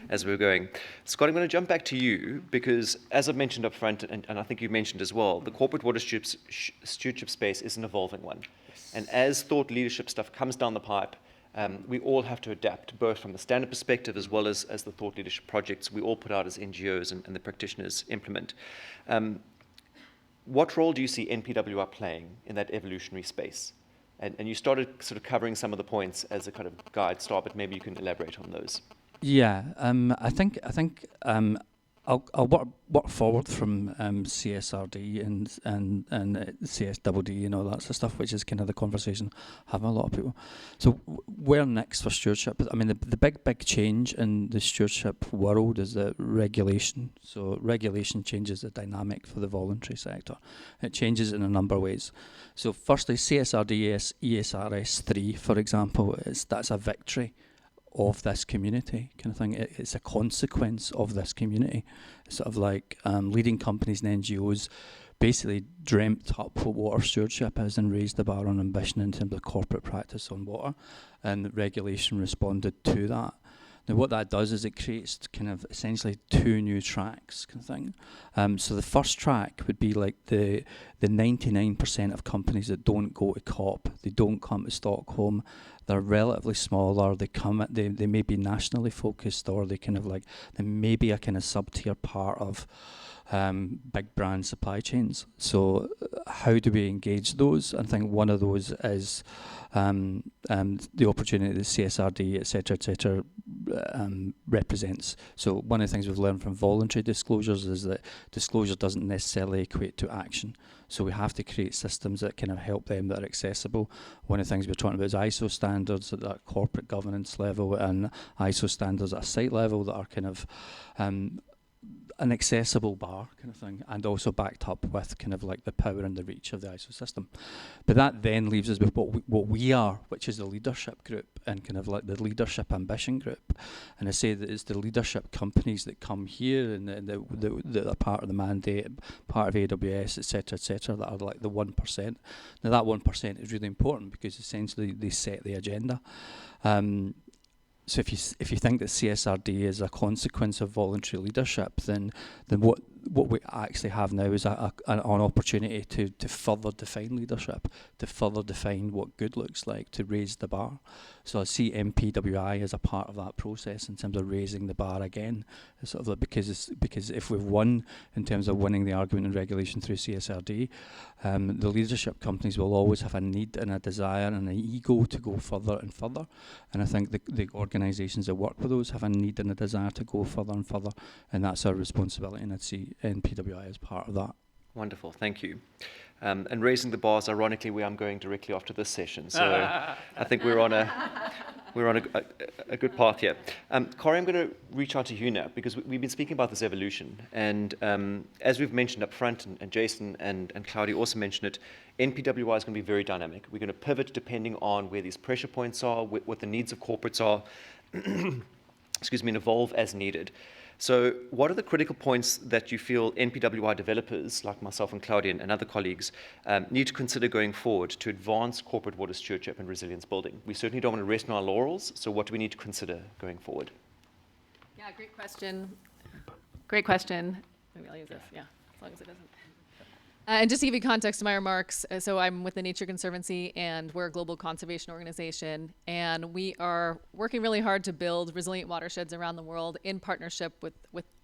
as we were going. Scott, I'm going to jump back to you because, as I've mentioned up front, and I think you mentioned as well, the corporate water stewardship space is an evolving one. Yes. And as thought leadership stuff comes down the pipe, we all have to adapt, both from the standard perspective as well as the thought leadership projects we all put out as NGOs and the practitioners implement. What role do you see NPWI playing in that evolutionary space? And you started sort of covering some of the points as a kind of guide star, but maybe you can elaborate on those. Yeah, I think I'll work forward from CSRD and CSDD and all that sort of stuff, which is kind of the conversation having a lot of people. So where next for stewardship? I mean, the big change in the stewardship world is the regulation. So regulation changes the dynamic for the voluntary sector. It changes in a number of ways. So firstly, CSRD ESRS 3, for example, that's a victory of this community kind of thing. It's a consequence of this community. It's sort of like leading companies and NGOs basically dreamt up what water stewardship is and raised the bar on ambition in terms of corporate practice on water, and regulation responded to that. Now what that does is it creates kind of essentially two new tracks kind of thing. So the first track would be like the 99% of companies that don't go to COP, they don't come to Stockholm, they're relatively smaller, they may be nationally focused, or they kind of like, they may be a kind of sub-tier part of big brand supply chains. So how do we engage those? I think one of those is the opportunity that CSRD, et cetera, represents. So one of the things we've learned from voluntary disclosures is that disclosure doesn't necessarily equate to action. So we have to create systems that kind of help them, that are accessible. One of the things we're talking about is ISO standards at that corporate governance level, and ISO standards at a site level that are kind of an accessible bar kind of thing, and also backed up with kind of like the power and the reach of the ISO system. But that then leaves us with what we are, which is the leadership group and kind of like the leadership ambition group. And I say that it's the leadership companies that come here and that are part of the mandate, part of AWS, et cetera, that are like the 1%. Now that 1% is really important because essentially they set the agenda. So if you think that CSRD is a consequence of voluntary leadership, then what we actually have now is an opportunity to further define leadership, to further define what good looks like, to raise the bar. So I see NPWI as a part of that process in terms of raising the bar again. It's sort of like because if we've won in terms of winning the argument and regulation through CSRD, the leadership companies will always have a need and a desire and an ego to go further and further. And I think the organisations that work with those have a need and a desire to go further and further, and that's our responsibility, and I'd see NPWI as part of that. Wonderful, thank you. And raising the bars, ironically, where I'm going directly after this session. So I think we're on a good path here. Corey, I'm going to reach out to you now because we've been speaking about this evolution. And as we've mentioned up front, and Jason and Claudia also mentioned it, NPWI is going to be very dynamic. We're going to pivot depending on where these pressure points are, what the needs of corporates are, excuse me, and evolve as needed. So what are the critical points that you feel NPWI developers, like myself and Claudia and other colleagues, need to consider going forward to advance corporate water stewardship and resilience building? We certainly don't want to rest on our laurels, so what do we need to consider going forward? Yeah, great question. Great question. Maybe I'll use this, yeah, as long as it doesn't. And just to give you context to my remarks, so I'm with the Nature Conservancy, and we're a global conservation organization, and we are working really hard to build resilient watersheds around the world in partnership with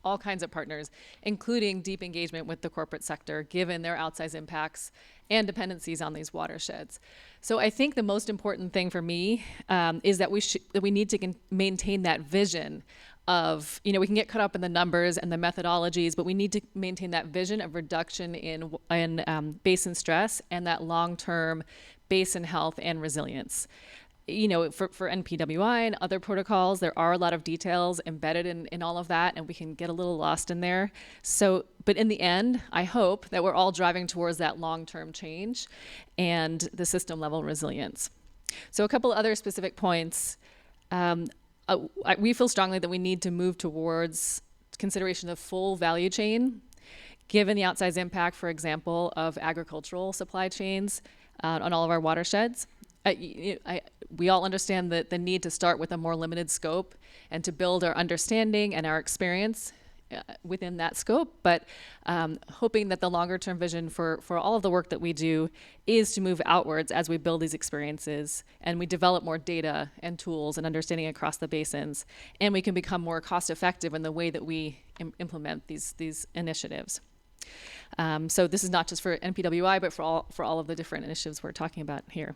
all kinds of partners, including deep engagement with the corporate sector, given their outsized impacts and dependencies on these watersheds. So I think the most important thing for me is that we need to maintain that vision of, we can get caught up in the numbers and the methodologies, but we need to maintain that vision of reduction in basin stress and that long-term basin health and resilience. For NPWI and other protocols, there are a lot of details embedded in all of that, and we can get a little lost in there. So, but in the end, I hope that we're all driving towards that long-term change and the system-level resilience. So a couple other specific points. We feel strongly that we need to move towards consideration of full value chain, given the outsized impact, for example, of agricultural supply chains on all of our watersheds. We all understand the need to start with a more limited scope and to build our understanding and our experience within that scope, but hoping that the longer term vision for all of the work that we do is to move outwards as we build these experiences and we develop more data and tools and understanding across the basins, and we can become more cost effective in the way that we implement these initiatives. So this is not just for NPWI, but for all of the different initiatives we're talking about here.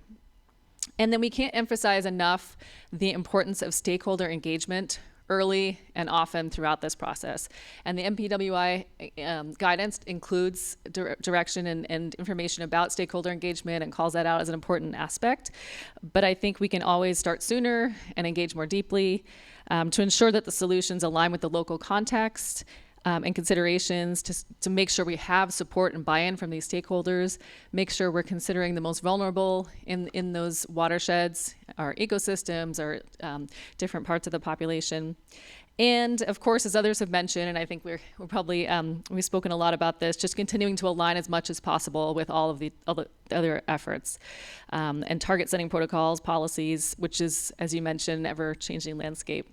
And then we can't emphasize enough the importance of stakeholder engagement early and often throughout this process. And the NPWI guidance includes direction and information about stakeholder engagement and calls that out as an important aspect. But I think we can always start sooner and engage more deeply to ensure that the solutions align with the local context and considerations to make sure we have support and buy-in from these stakeholders, make sure we're considering the most vulnerable in those watersheds, our ecosystems, our different parts of the population. And of course, as others have mentioned, and I think we're probably, we've spoken a lot about this, just continuing to align as much as possible with all the other efforts and target setting protocols, policies, which is, as you mentioned, ever-changing landscape.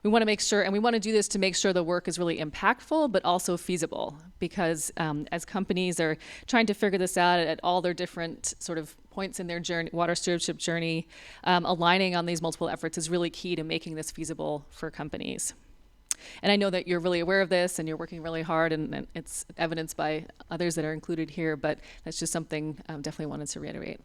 We want to make sure, and we want to do this to make sure the work is really impactful, but also feasible, because as companies are trying to figure this out at all their different sort of points in their journey, water stewardship journey, aligning on these multiple efforts is really key to making this feasible for companies. And I know that you're really aware of this and you're working really hard, and it's evidenced by others that are included here, but that's just something definitely wanted to reiterate.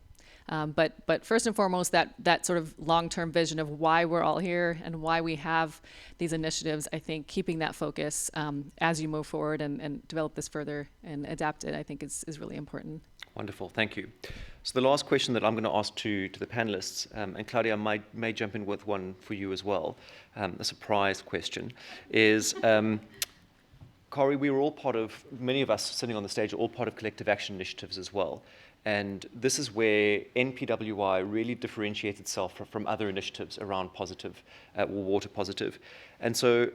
But first and foremost, that sort of long-term vision of why we're all here and why we have these initiatives, I think keeping that focus as you move forward and develop this further and adapt it, I think is really important. Wonderful, thank you. So the last question that I'm going to ask to the panelists, and Claudia, I may jump in with one for you as well, a surprise question, is Corey, we were all part of, many of us sitting on the stage are all part of collective action initiatives as well. And this is where NPWI really differentiates itself from other initiatives around positive, or water positive. And so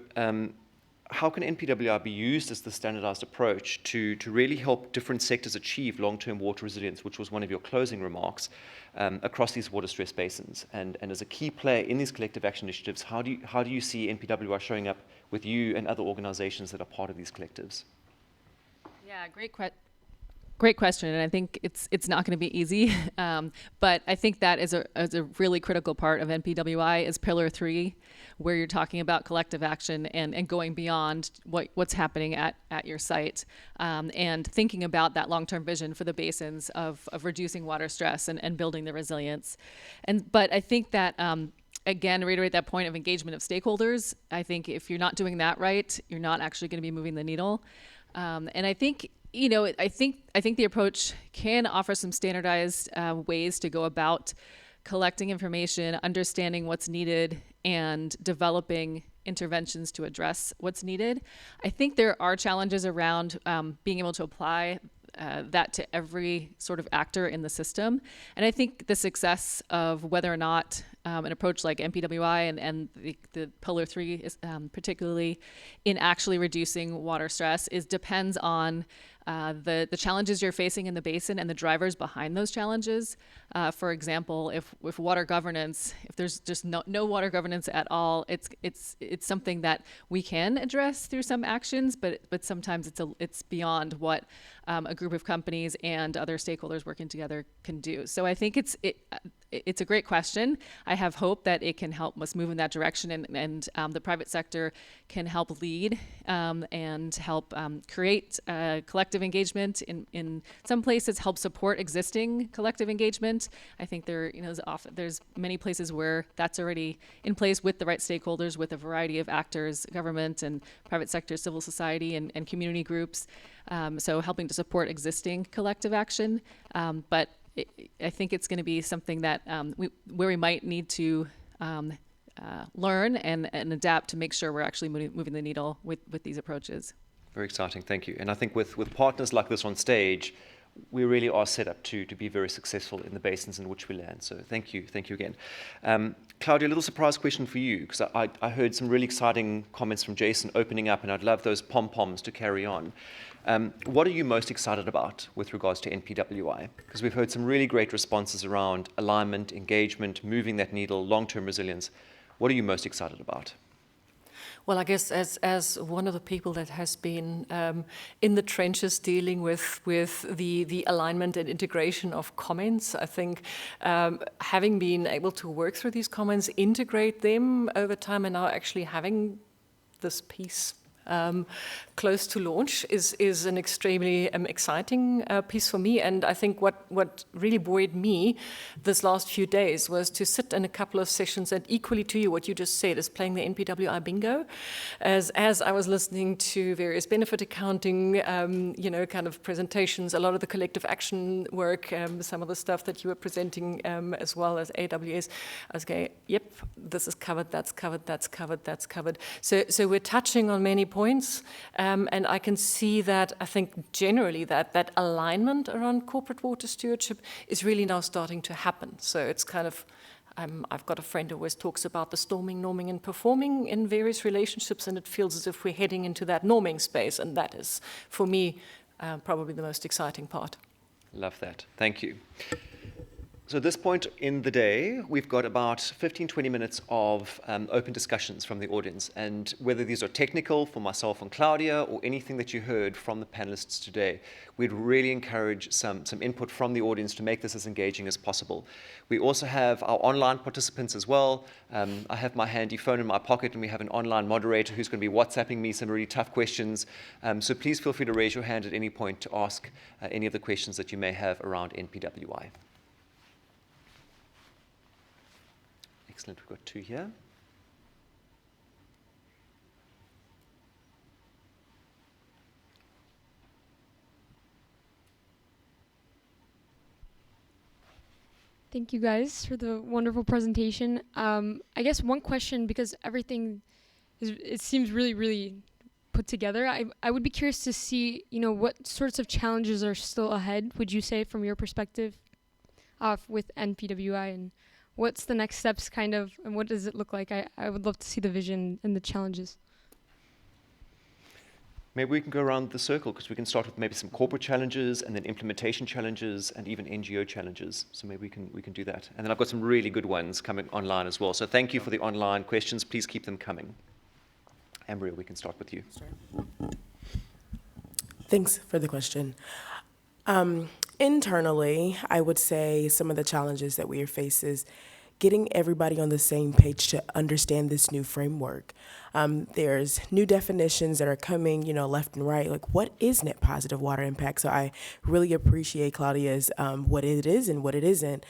how can NPWI be used as the standardized approach to really help different sectors achieve long-term water resilience, which was one of your closing remarks, across these water stress basins? And as a key player in these collective action initiatives, how do you see NPWI showing up with you and other organizations that are part of these collectives? Yeah, great question, and I think it's not going to be easy, but I think that is a really critical part of NPWI is Pillar 3, where you're talking about collective action and going beyond what's happening at your site, and thinking about that long-term vision for the basins of reducing water stress and building the resilience. But I think that again, reiterate that point of engagement of stakeholders. I think if you're not doing that right, you're not actually going to be moving the needle, and I think. I think the approach can offer some standardized ways to go about collecting information, understanding what's needed, and developing interventions to address what's needed. I think there are challenges around being able to apply that to every sort of actor in the system. And I think the success of whether or not an approach like NPWI and the Pillar 3 is, particularly in actually reducing water stress depends on the challenges you're facing in the basin and the drivers behind those challenges. For example, if water governance, if there's just no water governance at all, it's something that we can address through some actions, but sometimes it's beyond what a group of companies and other stakeholders working together can do. So I think it's a great question. I have hope that it can help us move in that direction, and the private sector can help lead and help create collective engagement in some places, help support existing collective engagement. I think there's many places where that's already in place with the right stakeholders, with a variety of actors, government and private sector, civil society and community groups. So helping to support existing collective action. But I think it's going to be something that where we might need to learn and adapt to make sure we're actually moving the needle with these approaches. Very exciting, thank you. And I think with partners like this on stage, we really are set up to be very successful in the basins in which we land. So thank you again. Claudia, a little surprise question for you, because I heard some really exciting comments from Jason opening up, and I'd love those pom-poms to carry on. What are you most excited about with regards to NPWI? Because we've heard some really great responses around alignment, engagement, moving that needle, long-term resilience. What are you most excited about? Well, I guess as one of the people that has been in the trenches dealing with the alignment and integration of comments, I think having been able to work through these comments, integrate them over time, and now actually having this piece close to launch is an extremely exciting piece for me. And I think what really buoyed me this last few days was to sit in a couple of sessions, and equally to you, what you just said is playing the NPWI bingo. As I was listening to various benefit accounting, kind of presentations, a lot of the collective action work, some of the stuff that you were presenting as well as AWS, I was going, yep, this is covered, that's covered, that's covered, that's covered. So we're touching on many points points. And I can see that, I think generally that alignment around corporate water stewardship is really now starting to happen. So it's kind of, I've got a friend who always talks about the storming, norming, and performing in various relationships, and it feels as if we're heading into that norming space, and that is, for me, probably the most exciting part. Love that. Thank you. So at this point in the day, we've got about 15, 20 minutes of open discussions from the audience. And whether these are technical for myself and Claudia or anything that you heard from the panelists today, we'd really encourage some input from the audience to make this as engaging as possible. We also have our online participants as well. I have my handy phone in my pocket, and we have an online moderator who's going to be WhatsApping me some really tough questions. So please feel free to raise your hand at any point to ask any of the questions that you may have around NPWI. Excellent, we've got two here. Thank you guys for the wonderful presentation. I guess one question, because everything it seems really, really put together. I would be curious to see, what sorts of challenges are still ahead, would you say, from your perspective with NPWI, and what's the next steps kind of, and what does it look like? I would love to see the vision and the challenges. Maybe we can go around the circle, because we can start with maybe some corporate challenges and then implementation challenges and even NGO challenges. So maybe we can do that. And then I've got some really good ones coming online as well. So thank you for the online questions. Please keep them coming. Ambria, we can start with you. Thanks for the question. Internally, I would say some of the challenges that we are faced is getting everybody on the same page to understand this new framework. There's new definitions that are coming, left and right. Like, what is net positive water impact? So I really appreciate Claudia's what it is and what it isn't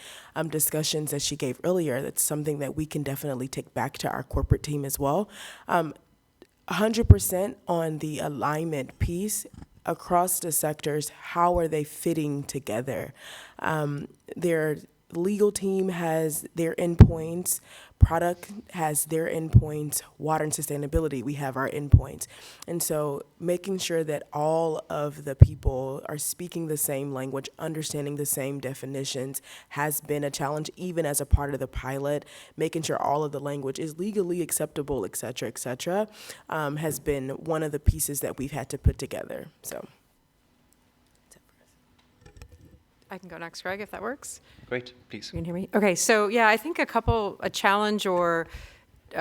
discussions that she gave earlier. That's something that we can definitely take back to our corporate team as well. 100% on the alignment piece. Across the sectors, how are they fitting together? Their legal team has their endpoints, product has their endpoints, water and sustainability, we have our endpoints. And so making sure that all of the people are speaking the same language, understanding the same definitions has been a challenge, even as a part of the pilot. Making sure all of the language is legally acceptable, et cetera, has been one of the pieces that we've had to put together. So. I can go next, Greg, if that works. Great, please. You can hear me? Okay, so yeah, I think a challenge or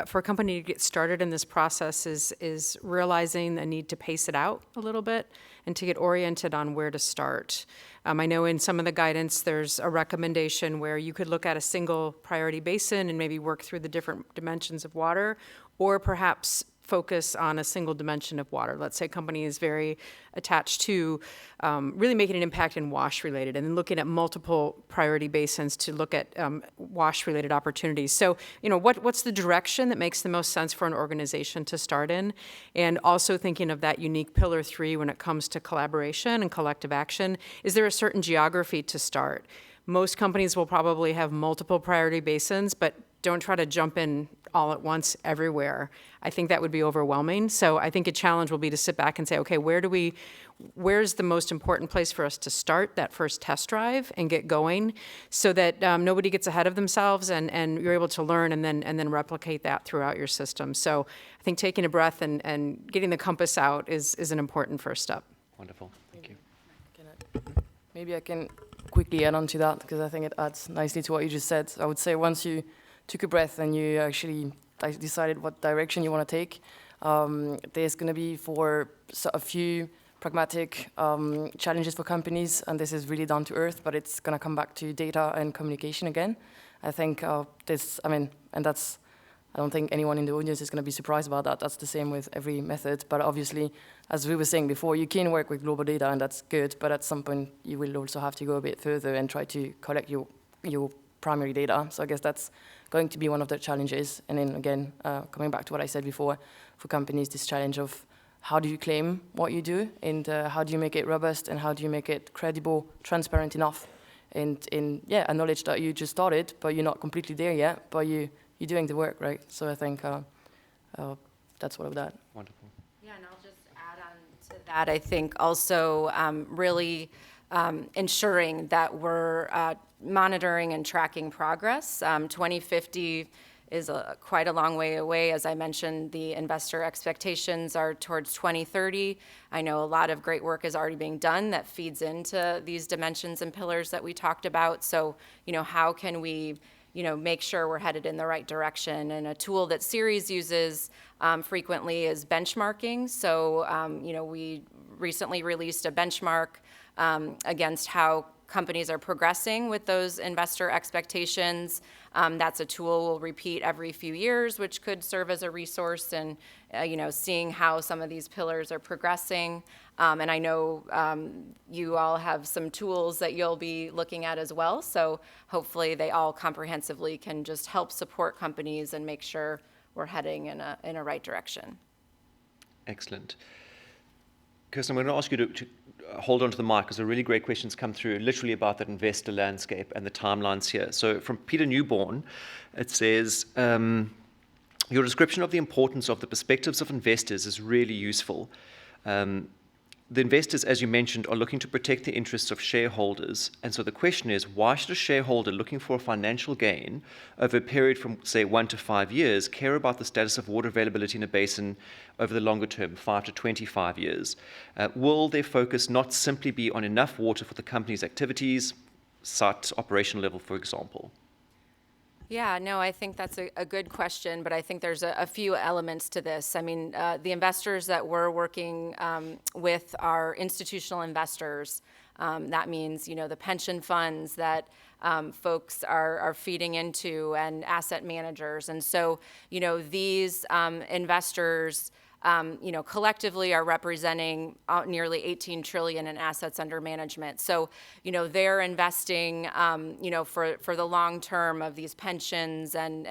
for a company to get started in this process is realizing the need to pace it out a little bit and to get oriented on where to start. I know in some of the guidance, there's a recommendation where you could look at a single priority basin and maybe work through the different dimensions of water, or perhaps focus on a single dimension of water. Let's say a company is very attached to really making an impact in wash-related, and then looking at multiple priority basins to look at wash-related opportunities. So, what's the direction that makes the most sense for an organization to start in? And also thinking of that unique pillar 3 when it comes to collaboration and collective action. Is there a certain geography to start? Most companies will probably have multiple priority basins, but don't try to jump in all at once everywhere. I think that would be overwhelming. So I think a challenge will be to sit back and say, okay, where's the most important place for us to start that first test drive and get going, so that nobody gets ahead of themselves, and you're able to learn and then replicate that throughout your system. So I think taking a breath and getting the compass out is an important first step. Wonderful, thank you. Maybe I can quickly add on to that, because I think it adds nicely to what you just said. I would say once you took a breath and you actually decided what direction you want to take, there's going to be for a few pragmatic challenges for companies, and this is really down to earth, but it's going to come back to data and communication again. I think I don't think anyone in the audience is going to be surprised about that. That's the same with every method, but obviously, as we were saying before, you can work with global data, and that's good, but at some point, you will also have to go a bit further and try to collect your primary data. So I guess that's going to be one of the challenges. And then again, coming back to what I said before, for companies, this challenge of how do you claim what you do, and how do you make it robust, and how do you make it credible, transparent enough, and acknowledge that you just started, but you're not completely there yet, but you're doing the work, right? So I think that's all of that. Wonderful. Yeah, and I'll just add on to that. I think also really ensuring that we're monitoring and tracking progress. 2050 is quite a long way away. As I mentioned, the investor expectations are towards 2030. I know a lot of great work is already being done that feeds into these dimensions and pillars that we talked about. So, how can we make sure we're headed in the right direction? And a tool that Ceres uses frequently is benchmarking. So, we recently released a benchmark against how companies are progressing with those investor expectations. That's a tool we'll repeat every few years, which could serve as a resource in, seeing how some of these pillars are progressing. And I know you all have some tools that you'll be looking at as well. So hopefully they all comprehensively can just help support companies and make sure we're heading in a right direction. Excellent. Kirsten, I'm going to ask you to hold on to the mic because a really great questions come through literally about that investor landscape and the timelines here. So from Peter Newborn, it says, your description of the importance of the perspectives of investors is really useful. The investors, as you mentioned, are looking to protect the interests of shareholders. And so the question is, why should a shareholder looking for a financial gain over a period from, say, 1 to 5 years care about the status of water availability in a basin over the longer term, 5 to 25 years? Will their focus not simply be on enough water for the company's activities, site operational level, for example? Yeah, no, I think that's a good question, but I think there's a few elements to this. I mean, the investors that we're working with are institutional investors. That means, the pension funds that folks are feeding into and asset managers. And so, these investors collectively are representing nearly 18 trillion in assets under management. So, they're investing, for the long term of these pensions and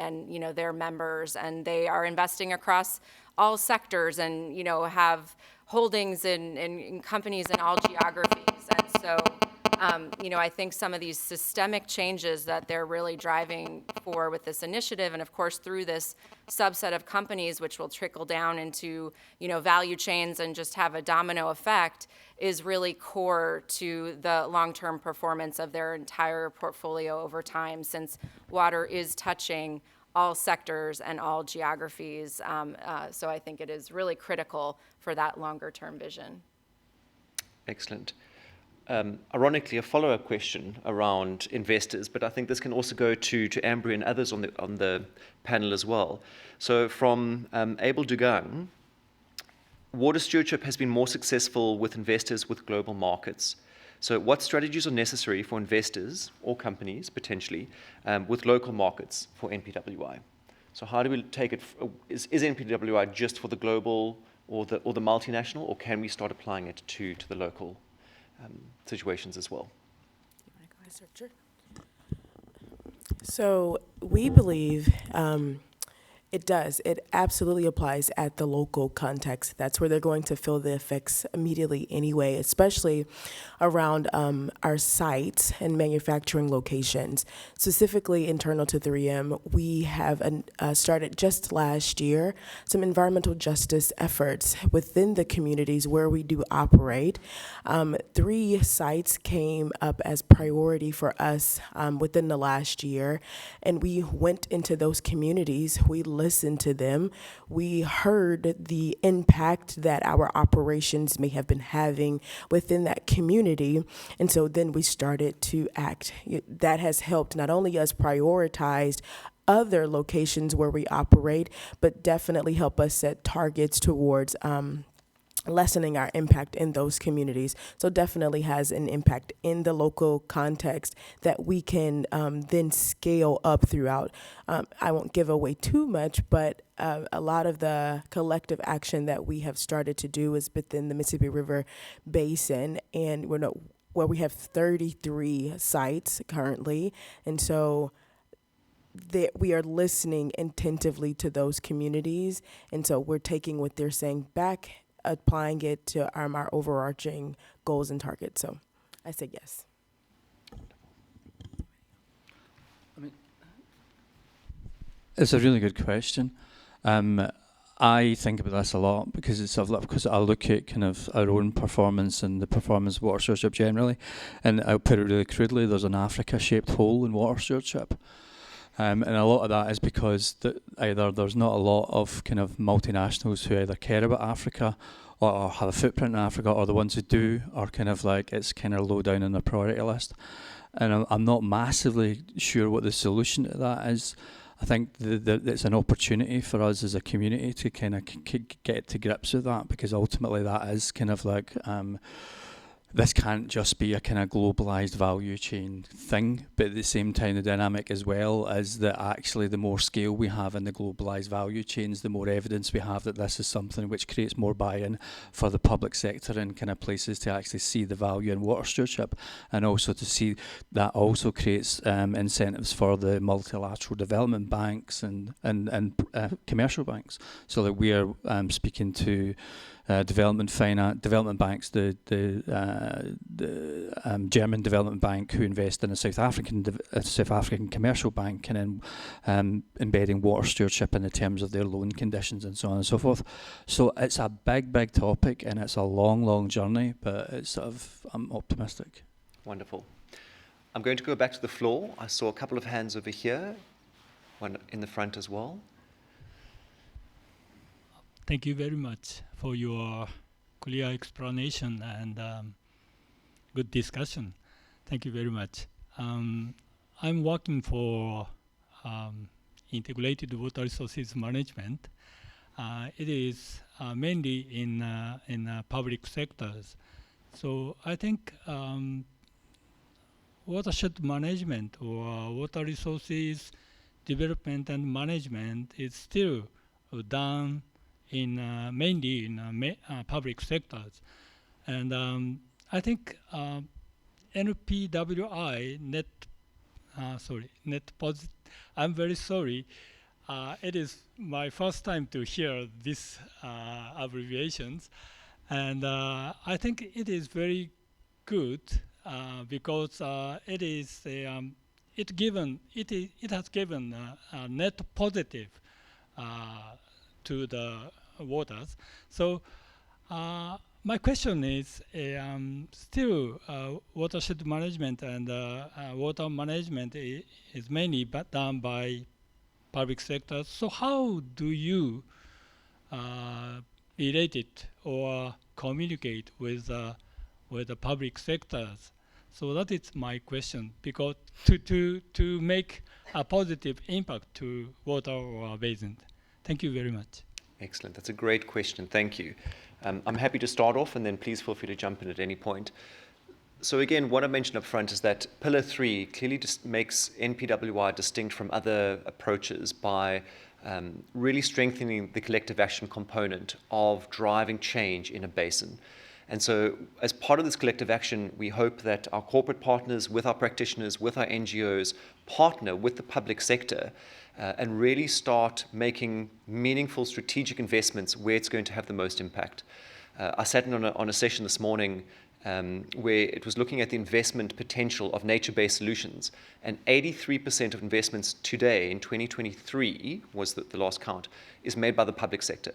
their members, and they are investing across all sectors and, have holdings in companies in all geographies. And so, I think some of these systemic changes that they're really driving for with this initiative, and of course through this subset of companies, which will trickle down into, value chains and just have a domino effect, is really core to the long-term performance of their entire portfolio over time, since water is touching all sectors and all geographies. So I think it is really critical for that longer-term vision. Excellent. Ironically, a follow-up question around investors, but I think this can also go to Ambry and others on the panel as well. So from Abel Dugang, water stewardship has been more successful with investors with global markets. So what strategies are necessary for investors or companies, potentially, with local markets for NPWI? So how do we take it? Is NPWI just for the global or the multinational, or can we start applying it to the local situations as well? Sure. So we believe it does. It absolutely applies at the local context. That's where they're going to feel the effects immediately anyway, especially around our sites and manufacturing locations. Specifically internal to 3M, we have started just last year some environmental justice efforts within the communities where we do operate. 3 sites came up as priority for us within the last year, and we went into those communities. We listened to them. We heard the impact that our operations may have been having within that community. And so then we started to act. That has helped not only us prioritize other locations where we operate, but definitely help us set targets towards lessening our impact in those communities. So definitely has an impact in the local context that we can then scale up throughout. I won't give away too much, but a lot of the collective action that we have started to do is within the Mississippi River Basin, and where we have 33 sites currently. And so we are listening attentively to those communities. And so we're taking what they're saying back, applying it to our overarching goals and targets. So I say yes. I mean, it's a really good question. I think about this a lot because because I look at kind of our own performance and the performance of water stewardship generally, and I'll put it really crudely. There's an Africa-shaped hole in water stewardship, and a lot of that is because either there's not a lot of kind of multinationals who either care about Africa or have a footprint in Africa, or the ones who do are kind of like it's kind of low down on their priority list, and I'm not massively sure what the solution to that is. I think it's an opportunity for us as a community to kind of get to grips with that, because ultimately that is kind of like this can't just be a kind of globalized value chain thing, but at the same time the dynamic as well is that actually the more scale we have in the globalized value chains, the more evidence we have that this is something which creates more buy-in for the public sector in kind of places to actually see the value in water stewardship, and also to see that also creates incentives for the multilateral development banks and commercial banks, so that we are speaking to development banks, the German development bank who invest in a South African commercial bank, and then embedding water stewardship in the terms of their loan conditions and so on and so forth. So it's a big topic, and it's a long journey, but it's sort of, I'm optimistic. Wonderful. I'm going to go back to the floor. I saw a couple of hands over here, one in the front as well. Thank you very much for your clear explanation and good discussion. Thank you very much. I'm working for integrated water resources management. It is mainly in public sectors. So I think watershed management or water resources development and management is still done mainly in public sectors, and I think NPWI net positive. I'm very sorry. It is my first time to hear this abbreviations, and I think it is very good because it has given a net positive to the waters. So my question is still watershed management and water management is mainly done by public sectors. So how do you relate it or communicate with the public sectors? So that is my question, because to make a positive impact to water or basin. Thank you very much. Excellent. That's a great question. Thank you. I'm happy to start off, and then please feel free to jump in at any point. So again, what I mentioned up front is that Pillar 3 clearly just makes NPWI distinct from other approaches by really strengthening the collective action component of driving change in a basin. And so as part of this collective action, we hope that our corporate partners, with our practitioners, with our NGOs, partner with the public sector and really start making meaningful strategic investments where it's going to have the most impact. I sat in on a session this morning where it was looking at the investment potential of nature-based solutions, and 83% of investments today in 2023 was the last count, is made by the public sector.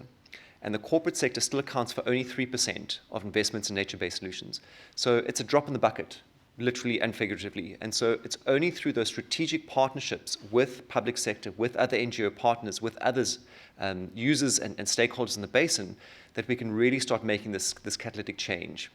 And the corporate sector still accounts for only 3% of investments in nature-based solutions. So it's a drop in the bucket, literally and figuratively. And so it's only through those strategic partnerships with public sector, with other NGO partners, with others, users and stakeholders in the basin, that we can really start making this catalytic change.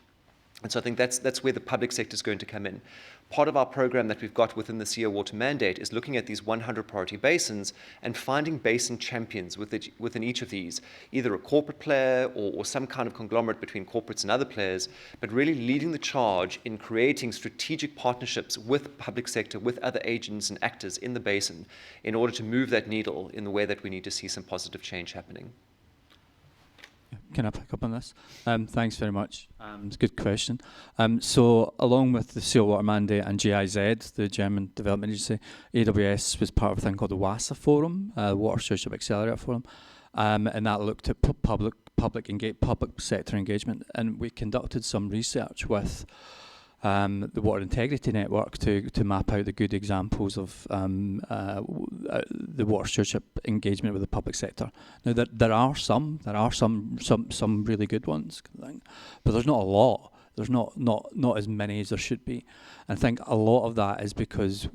And so I think that's where the public sector is going to come in. Part of our program that we've got within the CO Water Mandate is looking at these 100 priority basins and finding basin champions within each of these, either a corporate player or some kind of conglomerate between corporates and other players, but really leading the charge in creating strategic partnerships with public sector, with other agents and actors in the basin in order to move that needle in the way that we need to see some positive change happening. Can I pick up on this? Thanks very much. It's a good question. So along with the CO Water Mandate and GIZ, the German Development Agency, AWS was part of a thing called the WASA Forum, Water Stewardship Accelerator Forum, and that looked at public sector engagement. And we conducted some research with the Water Integrity Network to map out the good examples of the water stewardship engagement with the public sector. Now there are some really good ones, but there's not a lot. There's not as many as there should be. And I think a lot of that is because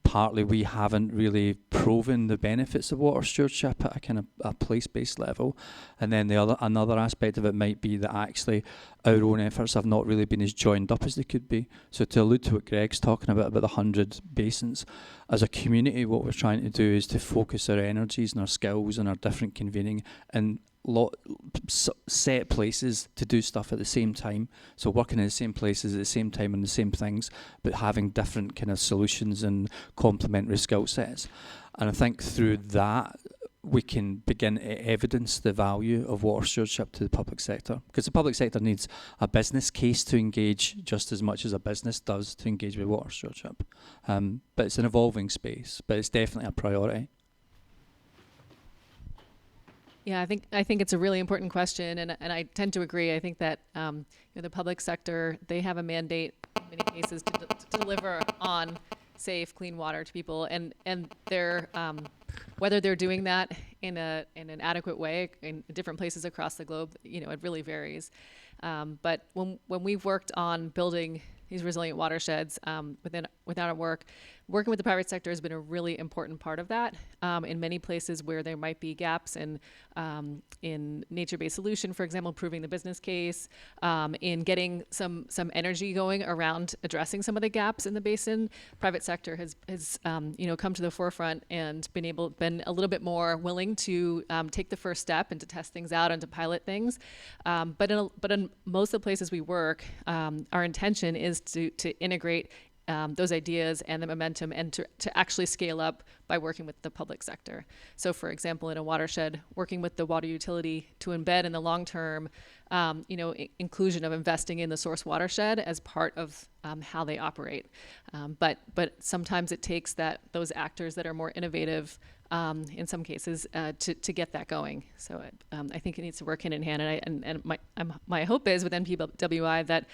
partly we haven't really proven the benefits of water stewardship at a kind of a place-based level, and then another aspect of it might be that actually our own efforts have not really been as joined up as they could be. So to allude to what Greg's talking about the 100 basins, as a community, what we're trying to do is to focus our energies and our skills and our different convening and set places to do stuff at the same time. So working in the same places at the same time on the same things, but having different kind of solutions and complementary skill sets. And I think through that, we can begin to evidence the value of water stewardship to the public sector. Because the public sector needs a business case to engage just as much as a business does to engage with water stewardship. But it's an evolving space, but it's definitely a priority. Yeah, I think it's a really important question, and I tend to agree. I think that the public sector, they have a mandate in many cases to deliver on safe, clean water to people, and they're whether they're doing that in an adequate way in different places across the globe, it really varies. But when we've worked on building these resilient watersheds within our work, working with the private sector has been a really important part of that. In many places where there might be gaps in nature-based solution, for example, proving the business case, in getting some energy going around addressing some of the gaps in the basin, private sector has come to the forefront and been a little bit more willing to take the first step and to test things out and to pilot things. But in most of the places we work, our intention is to integrate those ideas and the momentum and to actually scale up by working with the public sector. So for example, in a watershed, working with the water utility to embed in the long term, inclusion of investing in the source watershed as part of how they operate. But sometimes it takes those actors that are more innovative in some cases to get that going. So I think it needs to work hand in hand. And my hope is with NPWI that,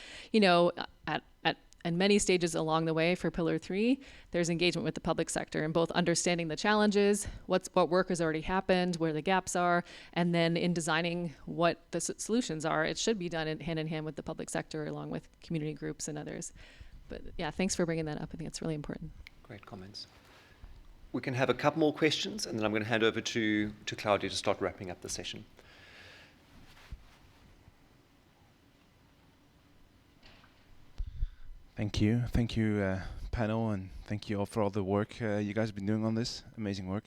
at many stages along the way for Pillar 3, there's engagement with the public sector in both understanding the challenges, what work has already happened, where the gaps are, and then in designing what the solutions are. It should be done hand in hand with the public sector along with community groups and others. But yeah, thanks for bringing that up. I think it's really important. Great comments. We can have a couple more questions, and then I'm going to hand over to Claudia to start wrapping up the session. Thank you, panel, and thank you all for all the work you guys have been doing on this. Amazing work.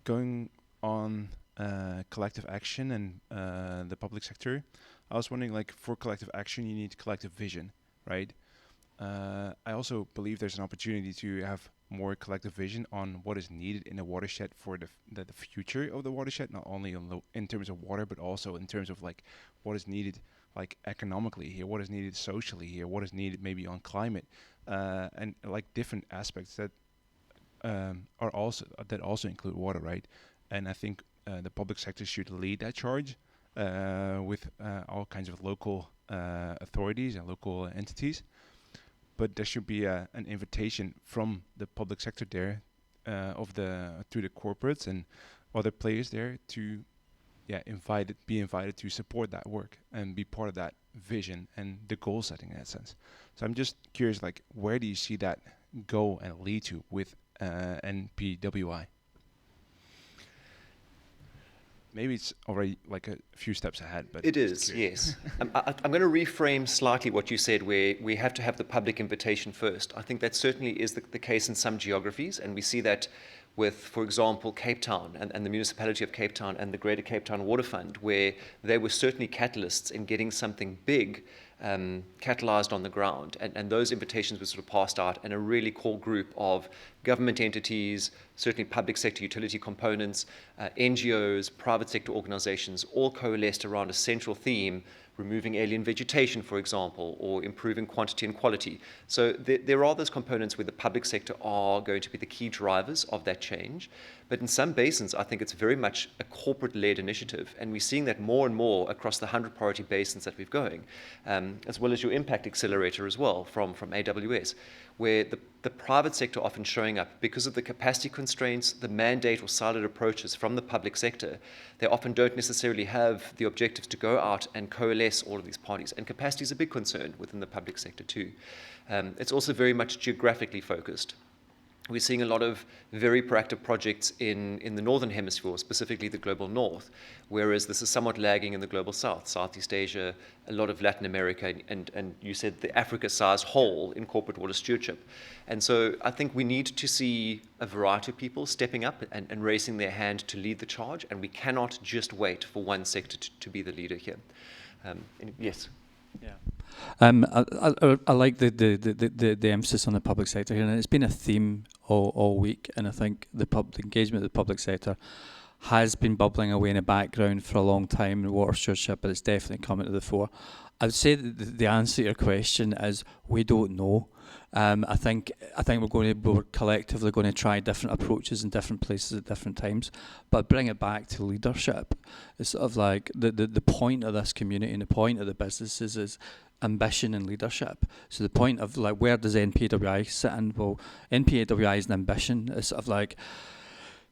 Going on collective action and the public sector, I was wondering, for collective action, you need collective vision, right? I also believe there's an opportunity to have more collective vision on what is needed in a watershed for the future of the watershed, not only in terms of water, but also in terms of what is needed economically here, what is needed socially here, what is needed maybe on climate, and different aspects that also include water, right? And I think the public sector should lead that charge with all kinds of local authorities and local entities. But there should be an invitation from the public sector there, through the corporates and other players there to be invited to support that work and be part of that vision and the goal setting in that sense. So I'm just curious, where do you see that go and lead to with NPWI? Maybe it's already a few steps ahead, but it is, yes. I'm going to reframe slightly what you said, where we have to have the public invitation first. I think that certainly is the case in some geographies, and we see that with, for example, Cape Town and the municipality of Cape Town and the Greater Cape Town Water Fund, where they were certainly catalysts in getting something big catalyzed on the ground. And those invitations were sort of passed out, and a really core group of government entities, certainly public sector utility components, NGOs, private sector organizations, all coalesced around a central theme: removing alien vegetation, for example, or improving quantity and quality. So there are those components where the public sector are going to be the key drivers of that change. But in some basins, I think it's very much a corporate-led initiative, and we're seeing that more and more across the 100 priority basins that we've going, as well as your impact accelerator as well from AWS, where the private sector often showing up because of the capacity constraints, the mandate or siloed approaches from the public sector. They often don't necessarily have the objectives to go out and coalesce all of these parties, and capacity is a big concern within the public sector too. It's also very much geographically focused. We're seeing a lot of very proactive projects in the Northern Hemisphere, specifically the Global North, whereas this is somewhat lagging in the Global South, Southeast Asia, a lot of Latin America, and you said the Africa-sized hole in corporate water stewardship. And so I think we need to see a variety of people stepping up and raising their hand to lead the charge, and we cannot just wait for one sector to be the leader here. Yes? Yeah. I like the emphasis on the public sector here, and it's been a theme all week, and I think the engagement of the public sector has been bubbling away in the background for a long time in water stewardship, but it's definitely coming to the fore. I would say that the answer to your question is we don't know. I think we're collectively going to try different approaches in different places at different times, but bring it back to leadership. It's sort of like the point of this community and the point of the businesses is ambition and leadership. So the point of like, where does NPWI sit in? Well, NPWI is an ambition. It's sort of like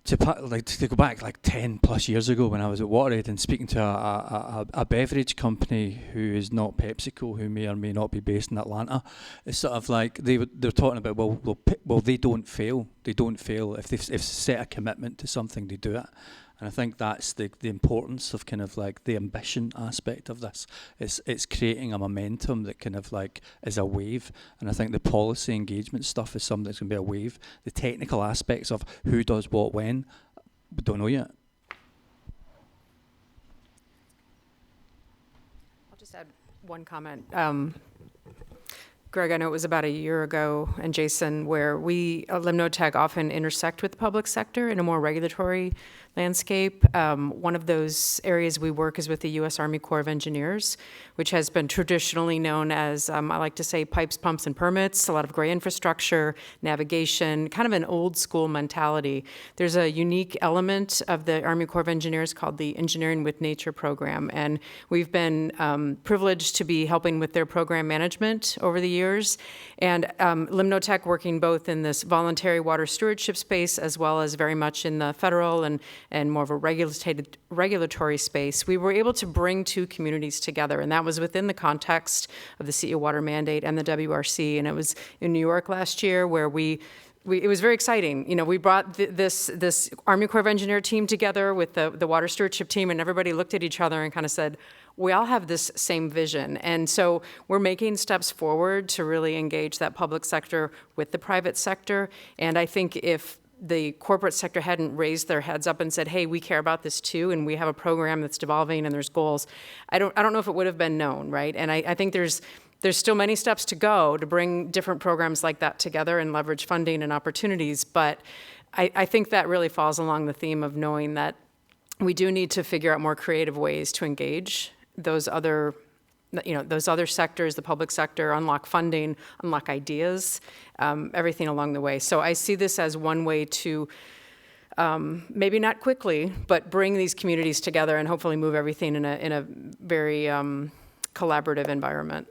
to go back like 10 plus years ago when I was at WaterAid and speaking to a beverage company who is not PepsiCo, who may or may not be based in Atlanta. It's sort of like they're talking about, well, they don't fail. They don't fail. If they've set a commitment to something, they do it. And I think that's the importance of kind of like the ambition aspect of this. It's creating a momentum that kind of like is a wave. And I think the policy engagement stuff is something that's going to be a wave. The technical aspects of who does what when, we don't know yet. I'll just add one comment. Greg, I know it was about a year ago, and Jason, where we, LimnoTech, often intersect with the public sector in a more regulatory landscape. One of those areas we work is with the U.S. Army Corps of Engineers, which has been traditionally known as, I like to say, pipes, pumps, and permits, a lot of gray infrastructure, navigation, kind of an old school mentality. There's a unique element of the Army Corps of Engineers called the Engineering with Nature program, and we've been privileged to be helping with their program management over the years. And LimnoTech working both in this voluntary water stewardship space as well as very much in the federal and more of a regulatory space, we were able to bring two communities together, and that was within the context of the CEO Water Mandate and the WRC. And it was in New York last year where it was very exciting. You know, we brought this Army Corps of Engineer team together with the water stewardship team, and everybody looked at each other and kind of said, we all have this same vision. And so we're making steps forward to really engage that public sector with the private sector. And I think if the corporate sector hadn't raised their heads up and said, hey, we care about this too, and we have a program that's devolving and there's goals, I don't know if it would have been known, right? And I think there's still many steps to go to bring different programs like that together and leverage funding and opportunities. But I think that really falls along the theme of knowing that we do need to figure out more creative ways to engage those other sectors, the public sector, unlock funding, unlock ideas, everything along the way. So I see this as one way to maybe not quickly, but bring these communities together and hopefully move everything in a very collaborative environment.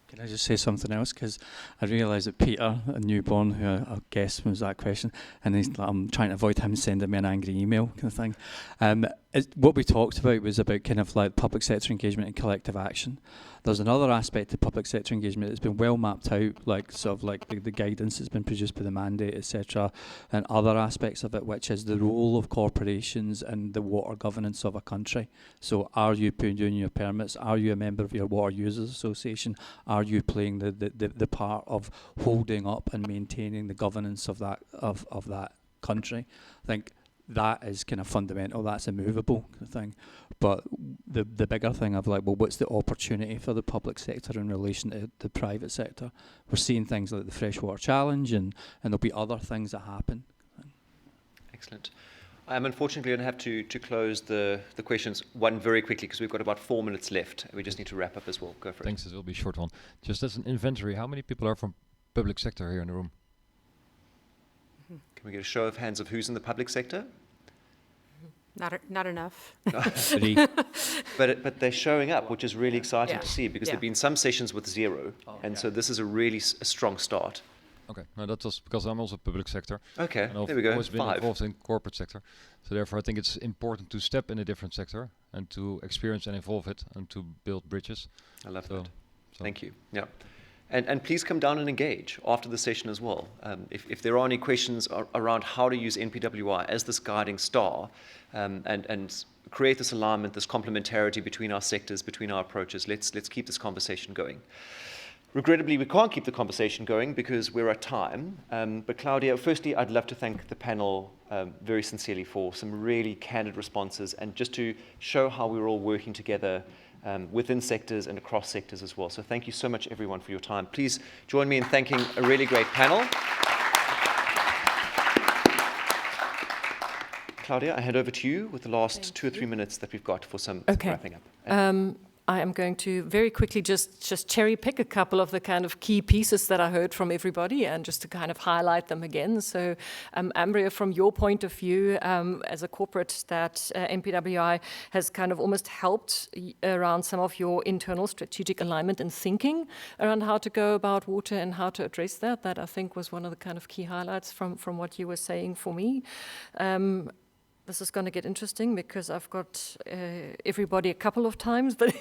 Can I just say something else? Because I realised that Peter, a newborn, who I guessed was that question, and I'm trying to avoid him sending me an angry email kind of thing. What we talked about was about kind of like public sector engagement and collective action. There's another aspect of public sector engagement that's been well mapped out, like sort of like the guidance that's been produced by the mandate, etc., and other aspects of it, which is the role of corporations and the water governance of a country. So are you doing your permits? Are you a member of your water users association? Are you playing the part of holding up and maintaining the governance of that country? I think that is kind of fundamental. That's immovable kind of thing. But the bigger thing of like, well, what's the opportunity for the public sector in relation to the private sector? We're seeing things like the Freshwater Challenge, and there'll be other things that happen. Excellent. I'm unfortunately going to have to close the questions one very quickly because we've got about 4 minutes left. We just need to wrap up as well. Go for it. Thanks, this will be a short one. Just as an inventory, how many people are from public sector here in the room? Can we get a show of hands of who's in the public sector? Not enough. But they're showing up, which is really exciting Yeah. to see, because Yeah. there have been some sessions with 0, and so this is a really a strong start. Okay, no, that was because I'm also public sector. Okay, And I've there we go, always been 5. involved in corporate sector. So therefore I think it's important to step in a different sector and to experience and evolve it and to build bridges. I love So- that. so- Thank you. Yeah. And please come down and engage after the session as well. If there are any questions around how to use NPWI as this guiding star and create this alignment, this complementarity between our sectors, between our approaches, let's keep this conversation going. Regrettably, we can't keep the conversation going because we're at time. But Claudia, firstly, I'd love to thank the panel very sincerely for some really candid responses and just to show how we're all working together within sectors and across sectors as well. So thank you so much, everyone, for your time. Please join me in thanking a really great panel. Claudia, I hand over to you with the last 2 or 3 minutes that we've got for some wrapping up. I am going to very quickly just cherry pick a couple of the kind of key pieces that I heard from everybody and just to kind of highlight them again. So, Ambria, from your point of view, as a corporate that NPWI has kind of almost helped around some of your internal strategic alignment and thinking around how to go about water and how to address that. That I think was one of the kind of key highlights from what you were saying for me. This is going to get interesting because I've got everybody a couple of times, but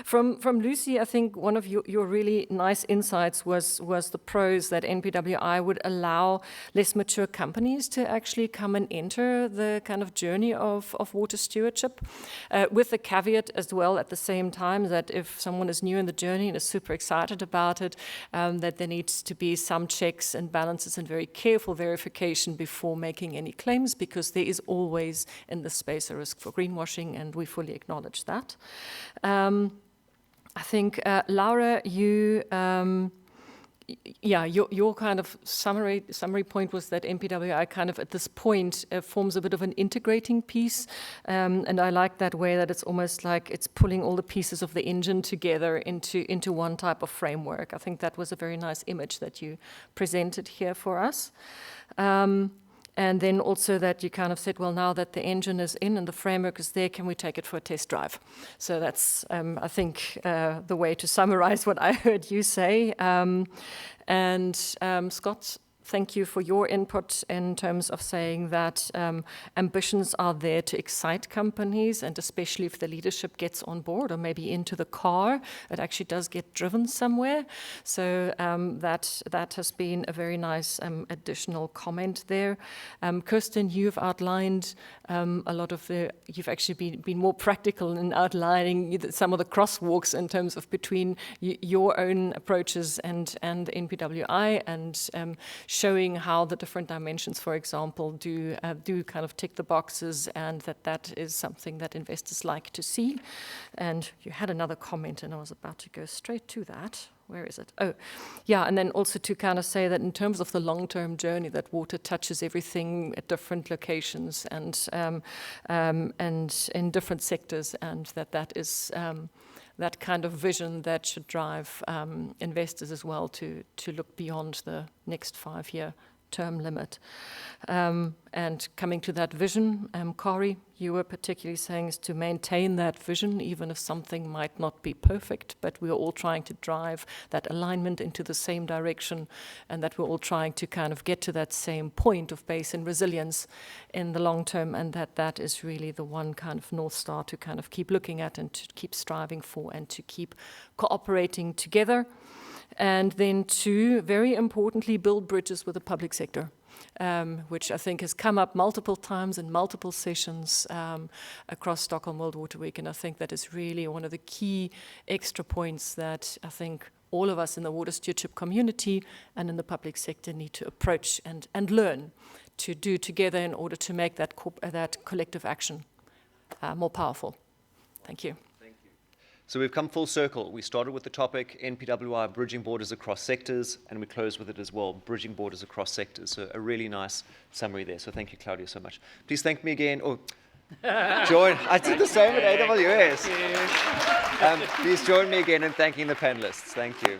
from Lucy, I think one of your really nice insights was the pros that NPWI would allow less mature companies to actually come and enter the kind of journey of water stewardship, with the caveat as well at the same time that if someone is new in the journey and is super excited about it, that there needs to be some checks and balances and very careful verification before making any claims, because there is always in this space a risk for greenwashing, and we fully acknowledge that. I think, Laura, your kind of summary point was that NPWI kind of at this point forms a bit of an integrating piece, and I like that way that it's almost like it's pulling all the pieces of the engine together into one type of framework. I think that was a very nice image that you presented here for us. And then also that you kind of said, well, now that the engine is in and the framework is there, can we take it for a test drive? So that's, I think, the way to summarize what I heard you say. Scott, thank you for your input in terms of saying that ambitions are there to excite companies, and especially if the leadership gets on board or maybe into the car, it actually does get driven somewhere. So that has been a very nice additional comment there. Kirsten, you've outlined a lot of you've actually been more practical in outlining some of the crosswalks in terms of between your own approaches and NPWI, and showing how the different dimensions, for example, do kind of tick the boxes, and that is something that investors like to see. And you had another comment, and I was about to go straight to that. Where is it? Oh, yeah, and then also to kind of say that in terms of the long-term journey, that water touches everything at different locations and in different sectors, and that is that kind of vision that should drive investors as well to look beyond the next 5-year term limit. And coming to that vision, Kari, you were particularly saying is to maintain that vision, even if something might not be perfect, but we're all trying to drive that alignment into the same direction, and that we're all trying to kind of get to that same point of basin resilience in the long term, and that is really the one kind of North Star to kind of keep looking at and to keep striving for and to keep cooperating together. And then 2, very importantly, build bridges with the public sector, which I think has come up multiple times in multiple sessions across Stockholm World Water Week. And I think that is really one of the key extra points that I think all of us in the water stewardship community and in the public sector need to approach and learn to do together in order to make that collective action more powerful. Thank you. So we've come full circle. We started with the topic, NPWI, bridging borders across sectors, and we closed with it as well, bridging borders across sectors. So a really nice summary there. So thank you, Claudia, so much. Please thank me again. Join. I did the same at AWS. Please join me again in thanking the panelists. Thank you.